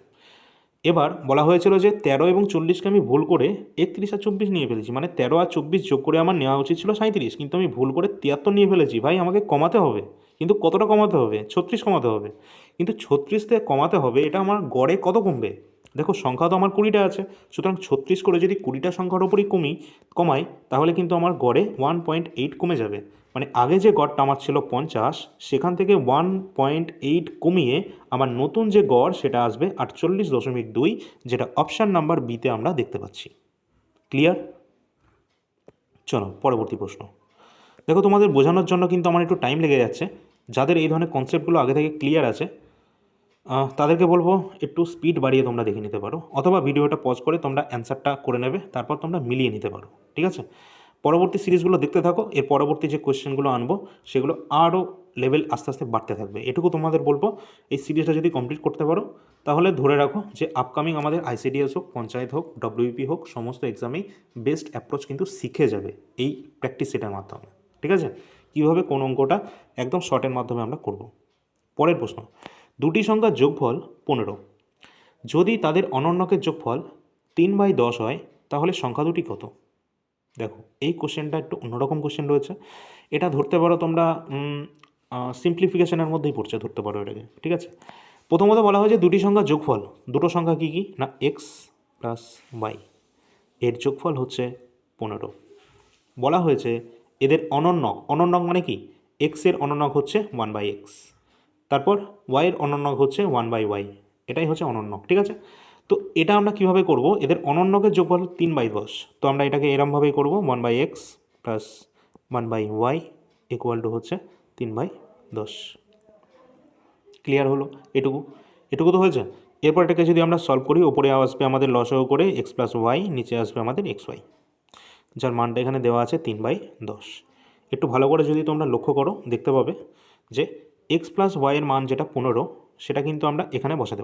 Speaker 1: এবার বলা হয়েছিল যে 13 এবং 40কে আমি ভুল করে 31 আর 24 নিয়ে ফেলেছি, মানে 13 আর 24 যোগ করে আমার নেওয়া উচিত ছিল 37, কিন্তু আমি ভুল করে 73 নিয়ে ফেলেছি। ভাই, আমাকে কমাতে হবে, কিন্তু কতটা কমাতে হবে? 36 কমাতে হবে। কিন্তু 36 থেকে কমাতে হবে, এটা আমার গড়ে কত কমবে? দেখো, সংখ্যা তো আমার 20টা আছে, সুতরাং 36 করে যদি 20টা সংখ্যার ওপরই কমাই, তাহলে কিন্তু আমার গড়ে 1.8 কমে যাবে। মানে আগে যে গড়টা আমার ছিল 50, সেখান থেকে 1.8 কমিয়ে আমার নতুন যে গড় সেটা আসবে 48.2, যেটা অপশান নাম্বার বিতে আমরা দেখতে পাচ্ছি। ক্লিয়ার? চলো পরবর্তী প্রশ্ন। দেখো, তোমাদের বোঝানোর জন্য কিন্তু আমার একটু টাইম লেগে যাচ্ছে। যাদের এই ধরনের কনসেপ্টগুলো আগে থেকে ক্লিয়ার আছে, তাদেরকে বলবো একটু স্পিড বাড়িয়ে তোমরা দেখে নিতে পারো, অথবা ভিডিওটা পজ করে তোমরা অ্যান্সারটা করে নেবে, তারপর তোমরা মিলিয়ে নিতে পারো, ঠিক আছে? পরবর্তী সিরিজগুলো দেখতে থাকো, এর পরবর্তী যে কোয়েশ্চেনগুলো আনবো সেগুলো আরও লেভেল আস্তে আস্তে বাড়তে থাকবে। এটুকু তোমাদের বলবো, এই সিরিজটা যদি কমপ্লিট করতে পারো, তাহলে ধরে রাখো যে আপকামিং আমাদের আইসিডিএস হোক, পঞ্চায়েত হোক, ডব্লিউপি হোক, সমস্ত এক্সামেই বেস্ট অ্যাপ্রোচ কিন্তু শিখে যাবে এই প্র্যাকটিস সেটের মাধ্যমে, ঠিক আছে? কীভাবে কোন অঙ্কটা একদম শর্টের মাধ্যমে আমরা করব। পরের প্রশ্ন, দুটি সংখ্যার যোগফল 15, যদি তাদের অনন্যকের যোগফল 3/10 হয়, তাহলে সংখ্যা দুটি কত? দেখো, এই কোশ্চেনটা একটু অন্যরকম কোশ্চেন রয়েছে। এটা ধরতে পারো তোমরা সিম্পলিফিকেশনের মধ্যেই পড়ছে, ধরতে পারো এটাকে, ঠিক আছে? প্রথমত বলা হয় যে দুটি সংখ্যার যোগফল, দুটো সংখ্যা কী কী না, এক্স প্লাস ওয়াই, এর যোগফল হচ্ছে 15। বলা হয়েছে এদের অনন্যক, অনন্যক মানে কি? এক্সের অনন্যক হচ্ছে 1/x, তারপর ওয়াইয়ের অনন্যক হচ্ছে 1/y, এটাই হচ্ছে অনন্যক, ঠিক আছে? তো এটা আমরা কিভাবে করব? এদের অনন্যকের যোগফল 3/10, তো আমরা এটাকে এরমভাবেই করব, 1/x plus 1/y equal to হচ্ছে 3/10। ক্লিয়ার হলো? এটুকু এটুকু তো হয়েছে। এরপর এটাকে যদি আমরা সলভ করি, ওপরে আসবে আমাদের লসাগু করে এক্স প্লাস ওয়াই, নিচে আসবে আমাদের এক্স ওয়াই, যার মানটা এখানে দেওয়া আছে 3/10। একটু ভালো করে যদি তোমরা লক্ষ্য করো, দেখতে পাবে যে এক্স প্লাস ওয়াইয়ের মান যেটা 15, সেটা কিন্তু আমরা এখানে বসাতে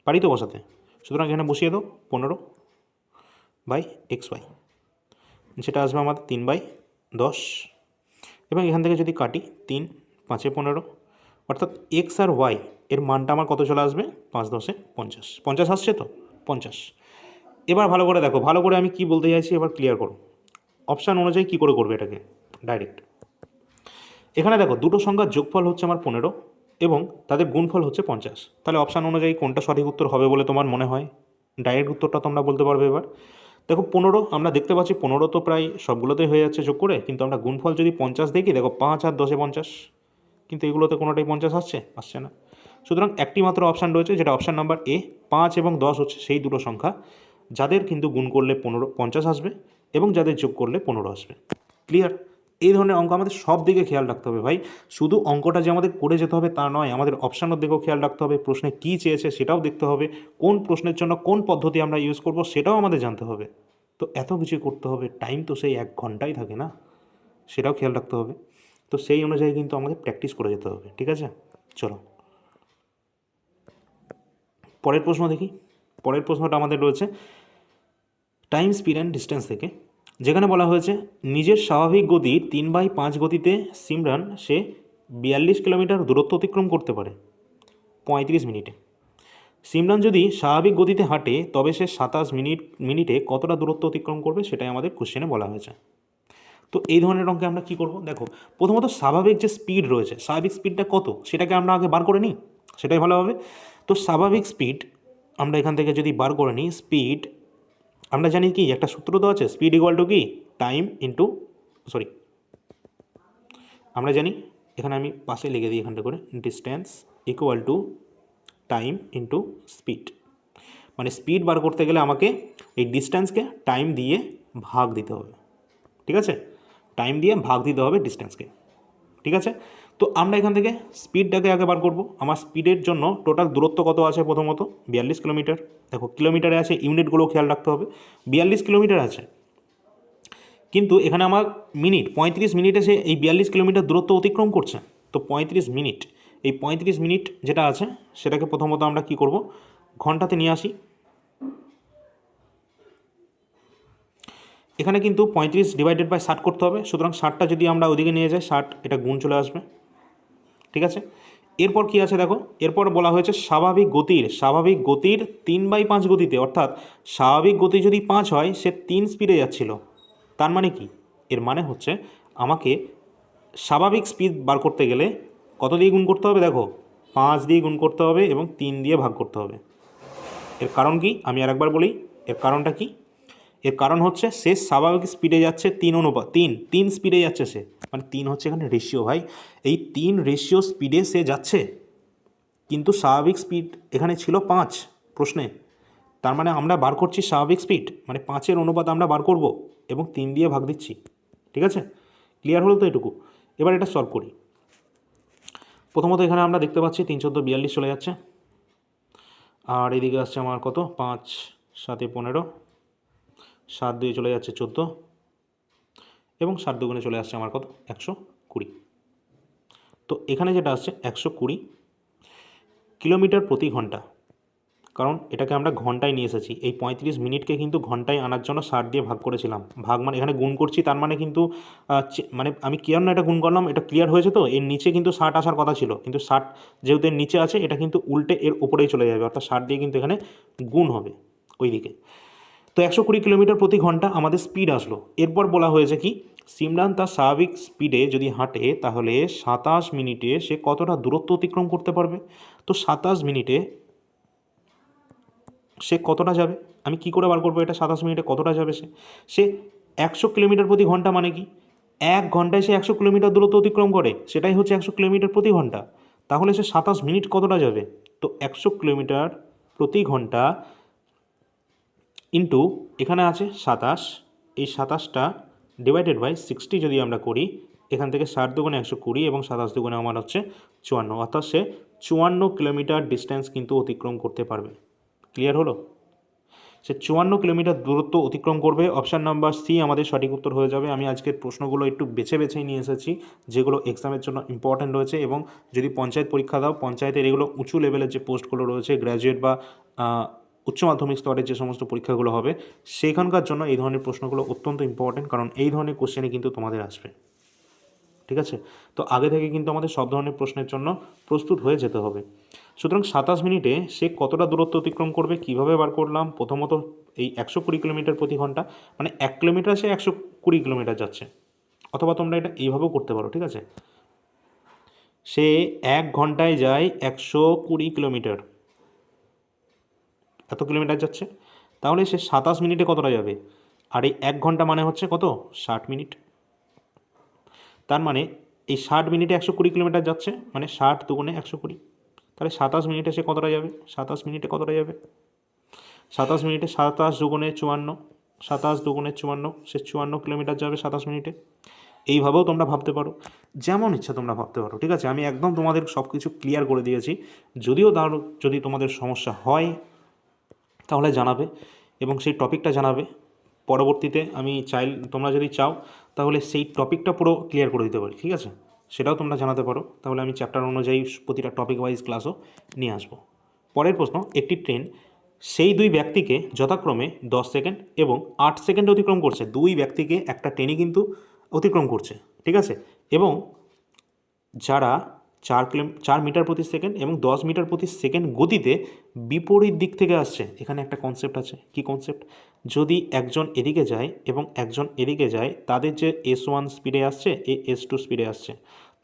Speaker 1: পারি তো বসাতে। সুতরাং এখানে বসিয়ে দাও 15/xy, যেটা আসবে আমাদের 3/10। এবং এখান থেকে যদি কাটি, 3 5 15, অর্থাৎ এক্স আর ওয়াই এর মানটা আমার কত চলে আসবে? 5 10 50, 50 আসছে তো, 50। এবার ভালো করে দেখো, ভালো করে আমি কি বলতে চাইছি এবার ক্লিয়ার করো। অপশান অনুযায়ী কী করে করবে এটাকে ডাইরেক্ট। এখানে দেখো, দুটো সংখ্যার যোগফল হচ্ছে আমার 15 এবং তাদের গুণফল হচ্ছে 50, তাহলে অপশান অনুযায়ী কোনটা সঠিক উত্তর হবে বলে তোমার মনে হয়? ডাইরেক্ট উত্তরটা তোমরা বলতে পারবে এবার। দেখো, 15 আমরা দেখতে পাচ্ছি, 15 তো প্রায় সবগুলোতেই হয়ে যাচ্ছে যোগ করে, কিন্তু আমরা গুণফল যদি 50 দেখি, দেখো 5 আর 10 50, কিন্তু এগুলোতে কোনোটাই 50 আসছে না। সুতরাং একটি মাত্র অপশান রয়েছে, যেটা অপশান নাম্বার এ, 5 এবং 10 হচ্ছে সেই দুটো সংখ্যা যাদের কিন্তু গুণ করলে 50 আসবে এবং যাদের যোগ করলে 15 আসবে। ক্লিয়ার? এই ধরনের অঙ্ক আমাদের সব দিকে খেয়াল রাখতে হবে ভাই, শুধু অঙ্কটা যে আমাদের করে যেতে হবে তা নয়, আমাদের অপশানের দিকেও খেয়াল রাখতে হবে, প্রশ্নে কী চেয়েছে সেটাও দেখতে হবে, কোন প্রশ্নের জন্য কোন পদ্ধতি আমরা ইউজ করব সেটাও আমাদের জানতে হবে। তো এত কিছু করতে হবে, টাইম তো সেই 1 ঘন্টাই থাকে না, সেটাও খেয়াল রাখতে হবে। তো সেই অনুযায়ী কিন্তু আমাদের প্র্যাকটিস করে যেতে হবে, ঠিক আছে? চলো পরের প্রশ্ন দেখি। পরের প্রশ্নটা আমাদের রয়েছে, টাইম, স্পিড অ্যান্ড ডিস্টেন্স থেকে যেখানে বলা হয়েছে নিজের স্বাভাবিক গতি 3/5 গতিতে সিমরান সে 42 কিলোমিটার দূরত্ব অতিক্রম করতে পারে 35 মিনিটে। সিমরান যদি স্বাভাবিক গতিতে হাঁটে তবে সে 27 মিনিটে কতটা দূরত্ব অতিক্রম করবে সেটাই আমাদের কোশ্চেনে বলা হয়েছে। তো এই ধরনের অঙ্কে আমরা কী করব, দেখো প্রথমত স্বাভাবিক যে স্পিড রয়েছে, স্বাভাবিক স্পিডটা কত সেটাকে আমরা আগে বার করে নিই, সেটাই ভালো হবে। তো স্বাভাবিক স্পিড আমরা এখান থেকে যদি বার করে নিই, স্পিড আমরা জানি কি একটা সূত্র তো আছে, স্পিড ইকুয়াল টু কি টাইম ইন্টু আমরা জানি, এখানে আমি পাশে লিখে দিই এখানটা করে, distance equal to time into speed. মানে স্পিড বার করতে গেলে আমাকে এই ডিস্টেন্সকে টাইম দিয়ে ভাগ দিতে হবে, ঠিক আছে, টাইম দিয়ে ভাগ দিতে হবে ডিস্টেন্সকে, ঠিক আছে। তো আমরা এখান থেকে স্পিডটাকে আগে বার করব। আমার স্পিডের জন্য টোটাল দূরত্ব কত আছে, প্রথমত 42 কিলোমিটার। দেখো কিলোমিটারে আছে, ইউনিটগুলো খেয়াল রাখতে হবে, 42 কিলোমিটার আছে, কিন্তু এখানে আমার মিনিট 35 মিনিটে সে এই 42 কিলোমিটার দূরত্ব অতিক্রম করছে। তো 35 মিনিট, এই 35 মিনিট যেটা আছে সেটাকে প্রথমত আমরা কি করব, ঘন্টাতে নিয়ে আসি। এখানে কিন্তু 35 ডিভাইডেড বাই 60 করতে হবে, সুতরাং 60টা যদি আমরা ওদিকে নিয়ে যাই 60 এটা গুণ চলে আসবে, ঠিক আছে। এরপর কি আছে দেখো, এরপর বলা হয়েছে স্বাভাবিক গতির 3/5 গতিতে, অর্থাৎ স্বাভাবিক গতি যদি 5 হয় সে 3 স্পিডে যাচ্ছিল। তার মানে কি, এর মানে হচ্ছে আমাকে স্বাভাবিক স্পিড বার করতে গেলে কত দিয়ে গুণ করতে হবে, দেখো 5 দিয়ে গুণ করতে হবে এবং 3 দিয়ে ভাগ করতে হবে। এর কারণ কি আমি আরেকবার বলি, এর কারণটা কি, এর কারণ হচ্ছে সে স্বাভাবিক স্পিডে যাচ্ছে 3 স্পিডে যাচ্ছে সে, মানে 3 হচ্ছে এখানে রেশিও ভাই, এই 3 রেশিও স্পিডে সে যাচ্ছে, কিন্তু স্বাভাবিক স্পিড এখানে ছিল 5 প্রশ্নে। তার মানে আমরা বার করছি স্বাভাবিক স্পিড, মানে 5-এর অনুপাত আমরা বার করব এবং 3 দিয়ে ভাগ দিচ্ছি, ঠিক আছে। ক্লিয়ার হলো তো এটুকু। এবার এটা সলভ করি। প্রথমত এখানে আমরা দেখতে পাচ্ছি 3 × 14 42 চলে যাচ্ছে, আর এদিকে আসছে আমার কত, 5 7 15, 7 2 চলে যাচ্ছে 14, এবং 7 2 চলে আসছে আমার কত, 120। তো এখানে যেটা আসছে 120 কিলোমিটার প্রতি ঘন্টা, কারণ এটাকে আমরা ঘন্টায় নিয়ে এসেছি, এই 35 মিনিটকে কিন্তু ঘন্টায় আনার জন্য 60 দিয়ে ভাগ করেছিলাম, ভাগ মানে এখানে গুণ করছি, তার মানে কিন্তু মানে আমি কেন এটা গুণ করলাম, এটা ক্লিয়ার হয়েছে তো। এর নিচে কিন্তু 60 আসার কথা ছিল, কিন্তু 60 যেহেতু এর নিচে আছে এটা কিন্তু উল্টে এর ওপরেই চলে যাবে, অর্থাৎ 60 দিয়ে কিন্তু এখানে গুণ হবে ওইদিকে। তো 120 কিলোমিটার প্রতি ঘন্টা আমাদের স্পিড আসলো। এরপর বলা হয়েছে কি, সিমরান তার স্বাভাবিক স্পিডে যদি হাঁটে তাহলে 27 মিনিটে সে কতটা দূরত্ব অতিক্রম করতে পারবে। তো 27 মিনিটে সে কতটা যাবে, আমি কি করে বার করবো এটা, 27 মিনিটে কতটা যাবে সে 100 কিলোমিটার প্রতি ঘন্টা, মানে কি 1 ঘন্টায় সে 100 কিলোমিটার দূরত্ব অতিক্রম করে, সেটাই হচ্ছে 100 কিলোমিটার প্রতি ঘন্টা। তাহলে সে 27 মিনিট কতটা যাবে, তো 100 কিলোমিটার প্রতি ঘন্টা ইন্টু এখানে আছে 27, এই 27টা ডিভাইডেড বাই 60 যদি আমরা করি, এখান থেকে 60 দুগুণে 120 এবং 27 দুগুণে আমার হচ্ছে 54, অর্থাৎ সে 54 কিলোমিটার ডিস্টেন্স কিন্তু অতিক্রম করতে পারবে। ক্লিয়ার হলো, সে 54 কিলোমিটার দূরত্ব অতিক্রম করবে। অপশান নাম্বার সি আমাদের সঠিক উত্তর হয়ে যাবে। আমি আজকের প্রশ্নগুলো একটু বেছে বেছে নিয়ে এসেছি যেগুলো এক্সামের জন্য ইম্পর্ট্যান্ট রয়েছে, এবং যদি পঞ্চায়েত পরীক্ষা দাও, পঞ্চায়েতের এগুলো উঁচু লেভেলের যে পোস্টগুলো রয়েছে, গ্র্যাজুয়েট বা উচ্চ মাধ্যমিক স্তরের যে সমস্ত পরীক্ষাগুলো হবে সেখানকার জন্য এই ধরনের প্রশ্নগুলো অত্যন্ত ইম্পর্ট্যান্ট, কারণ এই ধরনের কোশ্চেনে কিন্তু তোমাদের আসবে, ঠিক আছে। তো আগে থেকে কিন্তু আমাদের সব ধরনের প্রশ্নের জন্য প্রস্তুত হয়ে যেতে হবে। সুতরাং 27 মিনিটে সে কতটা দূরত্ব অতিক্রম করবে, কীভাবে বার করলাম, প্রথমত এই 120 কিলোমিটার প্রতি ঘন্টা, মানে 1 কিলোমিটার সে 120 কিলোমিটার যাচ্ছে, অথবা তোমরা এটা এইভাবেও করতে পারো, ঠিক আছে। সে 1 ঘন্টায় যায় 120 কিলোমিটার, এত কিলোমিটার যাচ্ছে, তাহলে সে 27 মিনিটে কতটা যাবে, আর এই 1 ঘন্টা মানে হচ্ছে কত, 60 মিনিট। তার মানে এই 60 মিনিটে 120 কিলোমিটার যাচ্ছে, মানে 60 দুগুণে 120, তাহলে 27 মিনিটে সে কতটা যাবে, 27 মিনিটে কতটা যাবে, 27 মিনিটে 27 দুগুণে 54, 27 দুগুণে 54, সে 54 কিলোমিটার যাবে 27 মিনিটে। এইভাবেও তোমরা ভাবতে পারো, যেমন ইচ্ছা তোমরা ভাবতে পারো, ঠিক আছে। আমি একদম তোমাদের সব কিছু ক্লিয়ার করে দিয়েছি। যদিও যদি তোমাদের সমস্যা হয় তাহলে জানাবে এবং সেই টপিকটা জানাবে, পরবর্তীতে আমি তোমরা যদি চাও তাহলে সেই টপিকটা পুরো ক্লিয়ার করে দিতে পারি, ঠিক আছে, সেটাও তোমরা জানাতে পারো। তাহলে আমি চ্যাপ্টার অনুযায়ী প্রতিটা টপিক ওয়াইজ ক্লাসও নিয়ে আসবো। পরের প্রশ্ন, একটি ট্রেন সেই দুই ব্যক্তিকে যথাক্রমে 10 সেকেন্ড এবং 8 সেকেন্ড অতিক্রম করছে। দুই ব্যক্তিকে একটা ট্রেনই কিন্তু অতিক্রম করছে, ঠিক আছে। এবং যারা 4 মিটার প্রতি সেকেন্ড এবং 10 মিটার প্রতি সেকেন্ড গতিতে বিপরীত দিক থেকে আসছে। এখানে একটা কনসেপ্ট আছে। কি কনসেপ্ট? যদি একজন এদিকে যায় এবং একজন এদিকে যায়, তাদের যে S1 স্পিডে আসছে, S2 স্পিডে আসছে,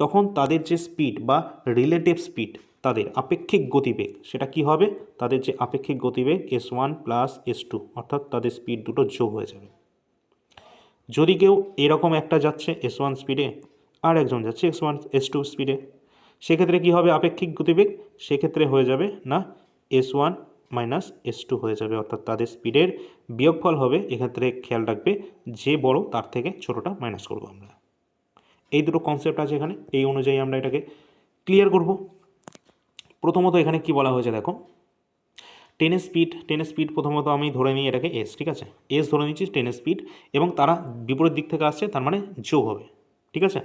Speaker 1: তখন তাদের যে স্পিড বা রিলেটিভ স্পিড, তাদের আপেক্ষিক গতিবেগ, সেটা কি হবে? তাদের যে আপেক্ষিক গতিবেগ S1 প্লাস S2, অর্থাৎ তাদের স্পিড দুটো যোগ হয়ে যাবে। যদি কেউ এরকম একটা যাচ্ছে S1 স্পিডে আর একজন যাচ্ছে S2 স্পিডে, সেক্ষেত্রে কী হবে আপেক্ষিক গতিবেগ? সেক্ষেত্রে হয়ে যাবে না S1 মাইনাস S2 হয়ে যাবে, অর্থাৎ তাদের স্পিডের বিয়োগফল হবে। এক্ষেত্রে খেয়াল রাখবে যে বড় তার থেকে ছোটোটা মাইনাস করব আমরা। এই দুটো কনসেপ্ট আছে এখানে, এই অনুযায়ী আমরা এটাকে ক্লিয়ার করব। প্রথমত এখানে কি বলা হয়েছে দেখো, ট্রেনের স্পিড প্রথমত আমি ধরে নিই এটাকে S, ঠিক আছে। S ধরে নিচ্ছি ট্রেনের স্পিড, এবং তারা বিপরীত দিক থেকে আসছে, তার মানে যোগ হবে, ঠিক আছে।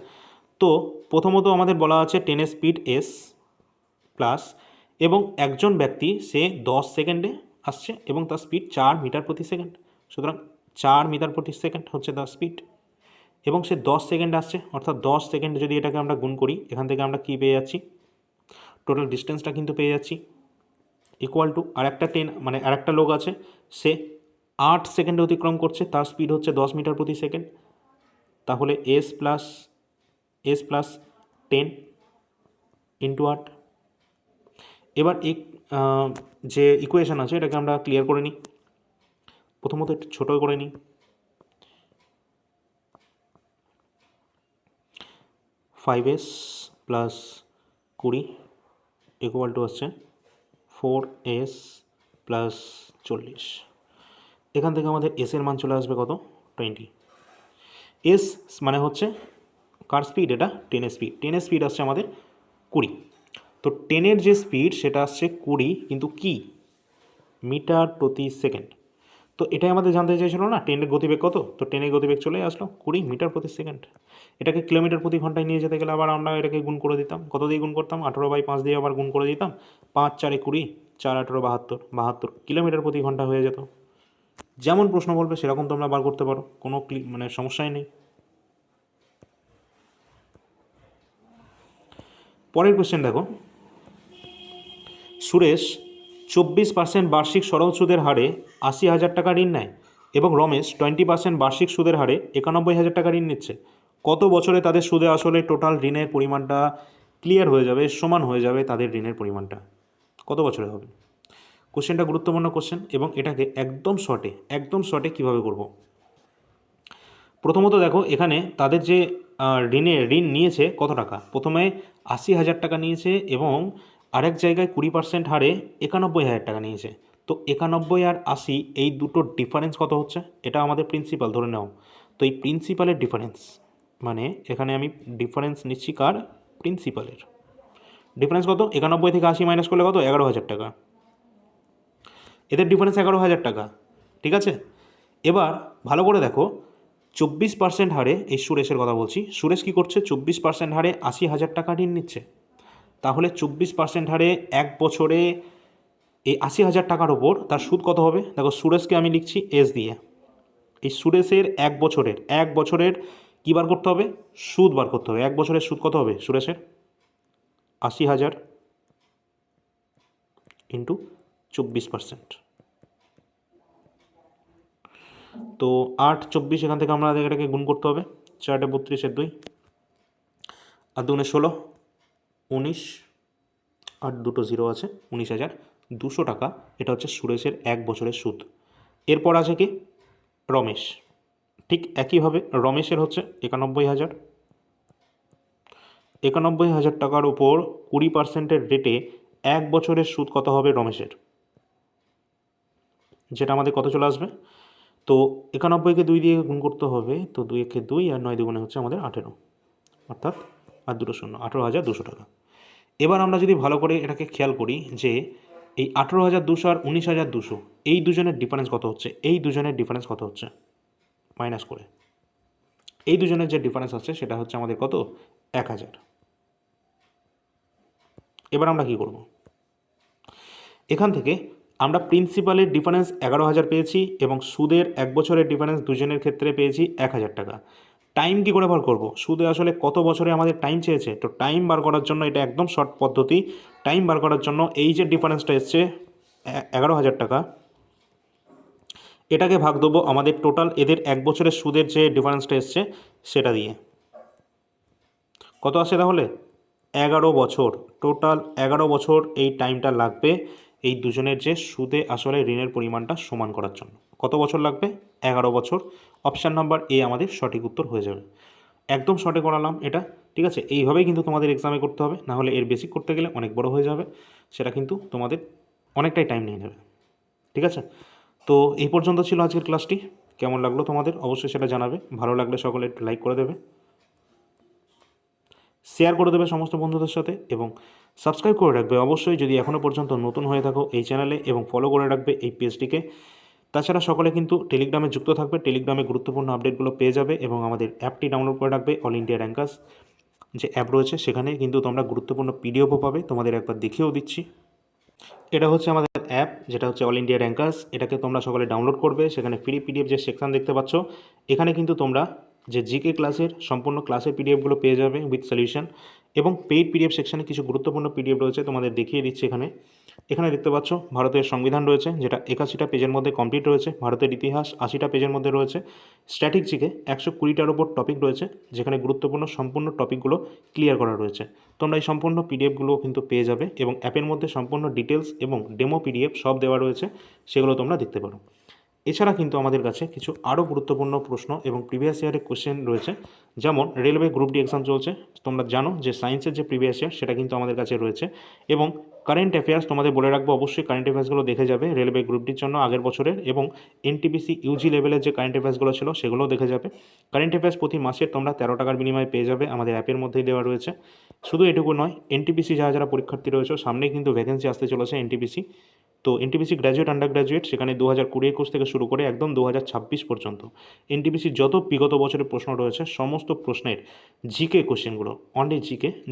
Speaker 1: তো প্রথমত আমাদের বলা আছে ট্রেনের স্পিড S প্লাস, এবং একজন ব্যক্তি সে 10 সেকেন্ডে আসছে এবং তার স্পিড 4 মিটার প্রতি সেকেন্ড। সুতরাং 4 মিটার প্রতি সেকেন্ড হচ্ছে তার স্পিড, এবং সে 10 সেকেন্ড আসছে, অর্থাৎ 10 সেকেন্ড যদি এটাকে আমরা গুণ করি, এখান থেকে আমরা কী পেয়ে যাচ্ছি? টোটাল ডিস্টেন্সটা কিন্তু পেয়ে যাচ্ছি, ইকুয়াল টু আরেকটা ট্রেন, মানে আরেকটা লোক আছে, সে 8 সেকেন্ডে অতিক্রম করছে, তার স্পিড হচ্ছে 10 মিটার প্রতি সেকেন্ড। তাহলে S প্লাস 10 ইন্টু 8। এবার এই যে ইকুয়েশান আছে এটাকে আমরা ক্লিয়ার করে নিই। প্রথমত একটু ছোটো করে নিই। 5S প্লাস 20 ইকুয়াল টু হচ্ছে 4S প্লাস 40। এখান থেকে আমাদের এসের মান চলে আসবে কত? 20। এস মানে হচ্ছে কার স্পিড? এটা টেনের স্পিড আসছে আমাদের 20। তো টেনের যে স্পিড সেটা আসছে 20, কিন্তু কি মিটার প্রতি সেকেন্ড। তো এটাই আমাদের জানতে চাইছিল না ট্রেনের গতিবেগ কত। তো ট্রেনের গতিবেগ চলে আসলো 20 মিটার প্রতি সেকেন্ড। এটাকে কিলোমিটার প্রতি ঘন্টায় নিয়ে যেতে গেলে আবার আমরা এটাকে গুণ করে দিতাম। কত দিয়ে গুণ করতাম? 18/5 দিয়ে আবার গুণ করে দিতাম। 5 4 20, 4 18 72 কিলোমিটার প্রতি ঘন্টা হয়ে যেত। যেমন প্রশ্ন বলবে সেরকম তোমরা বার করতে পারো, কোনো মানে সমস্যাই নেই। পরের কোশ্চেন দেখো, সুরেশ 24% বার্ষিক সরল সুদের হারে 80,000 টাকা ঋণ নেয় এবং রমেশ 20% বার্ষিক সুদের হারে 91,000 টাকা ঋণ নিচ্ছে। কত বছরে তাদের সুদে আসলে টোটাল ঋণের পরিমাণটা ক্লিয়ার হয়ে যাবে, সমান হয়ে যাবে তাদের ঋণের পরিমাণটা? কত বছরে হবে? কোশ্চেনটা গুরুত্বপূর্ণ কোশ্চেন, এবং এটাকে একদম শর্টে কীভাবে করব। প্রথমত দেখো এখানে তাদের যে ঋণ নিয়েছে কত টাকা। প্রথমে 80,000 টাকা নিয়েছে এবং আরেক জায়গায় 20% হারে 91,000 টাকা নিয়েছে। তো 91 আর 80 এই দুটোর ডিফারেন্স কত হচ্ছে? এটা আমাদের প্রিন্সিপাল ধরে নাও। তো এই প্রিন্সিপালের ডিফারেন্স, মানে এখানে আমি ডিফারেন্স নিচ্ছি কার? প্রিন্সিপালের। ডিফারেন্স কত? 91 থেকে 80 মাইনাস করলে কত? 11,000 টাকা। এদের ডিফারেন্স 11,000 টাকা, ঠিক আছে। এবার ভালো করে দেখো, 24% হারে, এই সুরেশের কথা বলছি, সুরেশ কী করছে? 24% হারে 80,000 টাকা ঋণ নিচ্ছে। তাহলে 24% হারে এক বছরে এই 80,000 টাকার ওপর তার সুদ কত হবে? দেখো সুরেশকে আমি লিখছি এস দিয়ে। এই সুরেশের এক বছরের কী বার করতে হবে? সুদ বার করতে হবে। এক বছরের সুদ কত হবে সুরেশের? 80,000 ইন্টু 24%। তো 8 24, এখান থেকে আমরা এটাকে গুণ করতে হবে। 4 32 2, আর 2 16, 19, আর দুটো জিরো আছে, 19,200 টাকা। এটা হচ্ছে সুরেশের এক বছরের সুদ। এরপর আছে কি? রমেশ। ঠিক একইভাবে রমেশের হচ্ছে 91,000 টাকার উপর 20%-এর রেটে এক বছরের সুদ কত হবে রমেশের? যেটা আমাদের কত চলে আসবে? তো 91কে 2 দিয়ে গুণ করতে হবে। তো 2 একে 2, আর 9 দুগুণে হচ্ছে আমাদের 18, অর্থাৎ আর দুটো শূন্য, 18,200 টাকা। এবার আমরা যদি ভালো করে এটাকে খেয়াল করি যে এই 18,200 আর 19,200 এই দুজনের ডিফারেন্স কত হচ্ছে? মাইনাস করে এই দুজনের যে ডিফারেন্স আছে সেটা হচ্ছে আমাদের কত? 1,000। এবার আমরা কি করব? এখান থেকে আমরা প্রিন্সিপালের ডিফারেন্স 11,000 পেয়েছি এবং সুদের 1 বছরের ডিফারেন্স দুজনের ক্ষেত্রে পেয়েছি 1,000 টাকা। টাইম কী করে বার করব? সুদে আসলে কত বছরে আমাদের টাইম চেয়েছে, তো টাইম বার করার জন্য এটা একদম শর্ট পদ্ধতি। টাইম বার করার জন্য এই যে ডিফারেন্সটা এসছে 11,000 টাকা, এটাকে ভাগ দেবো আমাদের টোটাল এদের 1 বছরের সুদের যে ডিফারেন্সটা এসছে সেটা দিয়ে। কত আসে তাহলে? 11 বছর। টোটাল 11 বছর এই টাইমটা লাগবে এই দুজনের যে সুদে আসলে ঋণের পরিমাণটা সমান করার জন্য। কত বছর লাগবে? 11 বছর। অপশান নাম্বার এ আমাদের সঠিক উত্তর হয়ে যাবে। একদম শর্টে করালাম এটা, ঠিক আছে? এইভাবেই কিন্তু তোমাদের এক্সামে করতে হবে, না হলে এর বেসিক করতে গেলে অনেক বড় হয়ে যাবে, সেটা কিন্তু তোমাদের অনেকটাই টাইম নিয়ে নেবে, ঠিক আছে? তো এই পর্যন্ত ছিল আজকের ক্লাসটি। কেমন লাগলো তোমাদের অবশ্যই সেটা জানাবে। ভালো লাগলে সকলে একটু লাইক করে দেবে, শেয়ার করে দেবে সমস্ত বন্ধুদের সাথে এবং সাবস্ক্রাইব করে রাখবে অবশ্যই যদি এখনও পর্যন্ত নতুন হয়ে থাকো এই চ্যানেলে, এবং ফলো করে রাখবে এই পেজটিকে। তাছাড়া সকলে কিন্তু টেলিগ্রামে যুক্ত থাকবে, টেলিগ্রামে গুরুত্বপূর্ণ আপডেটগুলো পেয়ে যাবে এবং আমাদের অ্যাপটি ডাউনলোড করে রাখবে। অল ইন্ডিয়া র্যাঙ্কার্স যে অ্যাপ রয়েছে সেখানে কিন্তু তোমরা গুরুত্বপূর্ণ পিডিএফও পাবে, তোমাদের একবার দেখিয়েও দিচ্ছি। এটা হচ্ছে আমাদের অ্যাপ, যেটা হচ্ছে অল ইন্ডিয়া র্যাঙ্কার্স। এটাকে তোমরা সকলে ডাউনলোড করবে। সেখানে ফ্রি পিডিএফ যে সেকশন দেখতে পাচ্ছ, এখানে কিন্তু তোমরা যে জিকে ক্লাসের সম্পূর্ণ ক্লাসের পিডিএফগুলো পেয়ে যাবে উইথ সলিউশন, এবং পেইড পিডিএফ সেকশনে কিছু গুরুত্বপূর্ণ পিডিএফ রয়েছে, তোমাদের দেখিয়ে দিচ্ছি। এখানে দেখতে পাচ্ছ ভারতের সংবিধান রয়েছে, যেটা 81টা পেজের মধ্যে কমপ্লিট রয়েছে। ভারতের ইতিহাস 80টা পেজের মধ্যে রয়েছে। স্ট্র্যাটেজিকে 120টার ওপর টপিক রয়েছে, যেখানে গুরুত্বপূর্ণ সম্পূর্ণ টপিকগুলো ক্লিয়ার করা রয়েছে। তোমরা এই সম্পূর্ণ পিডিএফগুলো কিন্তু পেয়ে যাবে এবং অ্যাপের মধ্যে সম্পূর্ণ ডিটেলস এবং ডেমো পিডিএফ সব দেওয়া রয়েছে, সেগুলো তোমরা দেখতে পারো। এছাড়া কিন্তু আমাদের কাছে কিছু আরও গুরুত্বপূর্ণ প্রশ্ন এবং প্রিভিয়াস ইয়ারের কোশ্চেন রয়েছে, যেমন রেলওয়ে গ্রুপ ডি এক্সাম চলছে। তোমরা জানো যে সায়েন্সের যে প্রিভিয়াস ইয়ার সেটা কিন্তু আমাদের কাছে রয়েছে, এবং কারেন্ট অ্যাফেয়ার্স তোমাদের বলে রাখবো অবশ্যই কারেন্ট অ্যাফেয়ার্সগুলো দেখে যাবে রেলওয়ে গ্রুপ ডির জন্য আগের বছরের, এবং এনটিপিসি ইউজি লেভেলের যে কারেন্ট অ্যাফেয়ার্সগুলো ছিল সেগুলোও দেখে যাবে। কারেন্ট অ্যাফেয়ার্স প্রতি মাসে তোমরা 13 টাকার বিনিময়ে পেয়ে যাবে, আমাদের অ্যাপের মধ্যেই দেওয়া রয়েছে। শুধু এটুকু নয়, এনটিপিসি যারা যারা পরীক্ষার্থী রয়েছে সামনেই কিন্তু ভ্যাকেন্সি আসতে চলেছে এনটিপিসি। তো এনটিপিসি গ্র্যাজুয়েট, আন্ডার গ্র্যাজুয়েট, সেখানে 2020-21 থেকে শুরু করে একদম 2026 পর্যন্ত এনটিপিসির যত বিগত বছরের প্রশ্ন রয়েছে সমস্ত প্রশ্নের জিকে কোশ্চেনগুলো, অনলি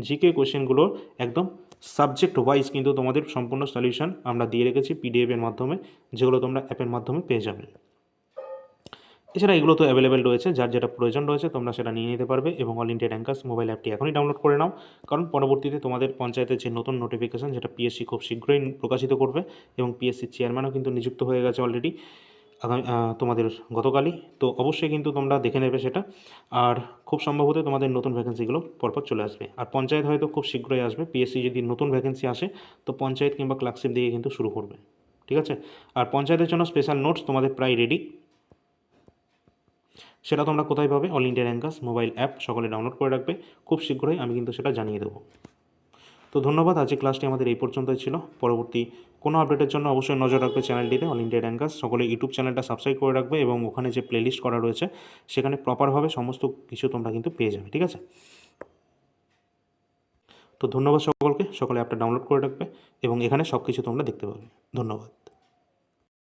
Speaker 1: জিকে কোশ্চেনগুলো একদম সাবজেক্ট ওয়াইজ কিন্তু তোমাদের সম্পূর্ণ সলিউশন আমরা দিয়ে রেখেছি পিডিএফের মাধ্যমে, যেগুলো তোমরা অ্যাপের মাধ্যমে পেয়ে যাবে। এছাড়া এগুলো তো অ্যাভেলেবেল রয়েছে, যার যেটা প্রয়োজন রয়েছে তোমরা সেটা নিয়ে নিতে পারবে, এবং অল ইন্ডিয়া র্যাঙ্কার্স মোবাইল অ্যাপটি এখনই ডাউনলোড করে নাও, কারণ পরবর্তীতে তোমাদের পঞ্চায়েতের যে নতুন নোটিফিকেশন, যেটা পিএসসি খুব শীঘ্রই প্রকাশিত করবে, এবং পিএসসির চেয়ারম্যানও কিন্তু নিযুক্ত হয়ে গেছে অলরেডি আগামী তোমাদের গতকালই। তো অবশ্যই কিন্তু তোমরা দেখে নেবে সেটা, আর খুব সম্ভবত তোমাদের নতুন ভ্যাকেন্সিগুলো পরপর চলে আসবে। আর পঞ্চায়েত হয়তো খুব শীঘ্রই আসবে, পিএসসি যদি নতুন ভ্যাকেন্সি আসে তো পঞ্চায়েত কিংবা ক্লার্কশিপ দিয়ে কিন্তু শুরু করবে, ঠিক আছে? আর পঞ্চায়েতের জন্য স্পেশাল নোটস তোমাদের প্রায় রেডি, সেটা তোমরা কোথায় পাবে? All India rankers mobile app সকলে ডাউনলোড করে রাখবে, খুব শীঘ্রই আমি কিন্তু সেটা জানিয়ে দেবো। তো ধন্যবাদ, আজকের ক্লাসটি আমাদের এই পর্যন্তই ছিল। পরবর্তী কোনো আপডেটের জন্য অবশ্যই নজর রাখবে চ্যানেলটিতে, অল ইন্ডিয়া র্যাঙ্কার্স। সকলে ইউটিউব চ্যানেলটা সাবস্ক্রাইব করে রাখবে এবং ওখানে যে প্লেলিস্ট করা রয়েছে সেখানে প্রপারভাবে সমস্ত কিছু তোমরা কিন্তু পেয়ে যাবে, ঠিক আছে? তো ধন্যবাদ সকলকে, সকলে অ্যাপটা ডাউনলোড করে রাখবে এবং এখানে সব কিছু তোমরা দেখতে পাবে। ধন্যবাদ।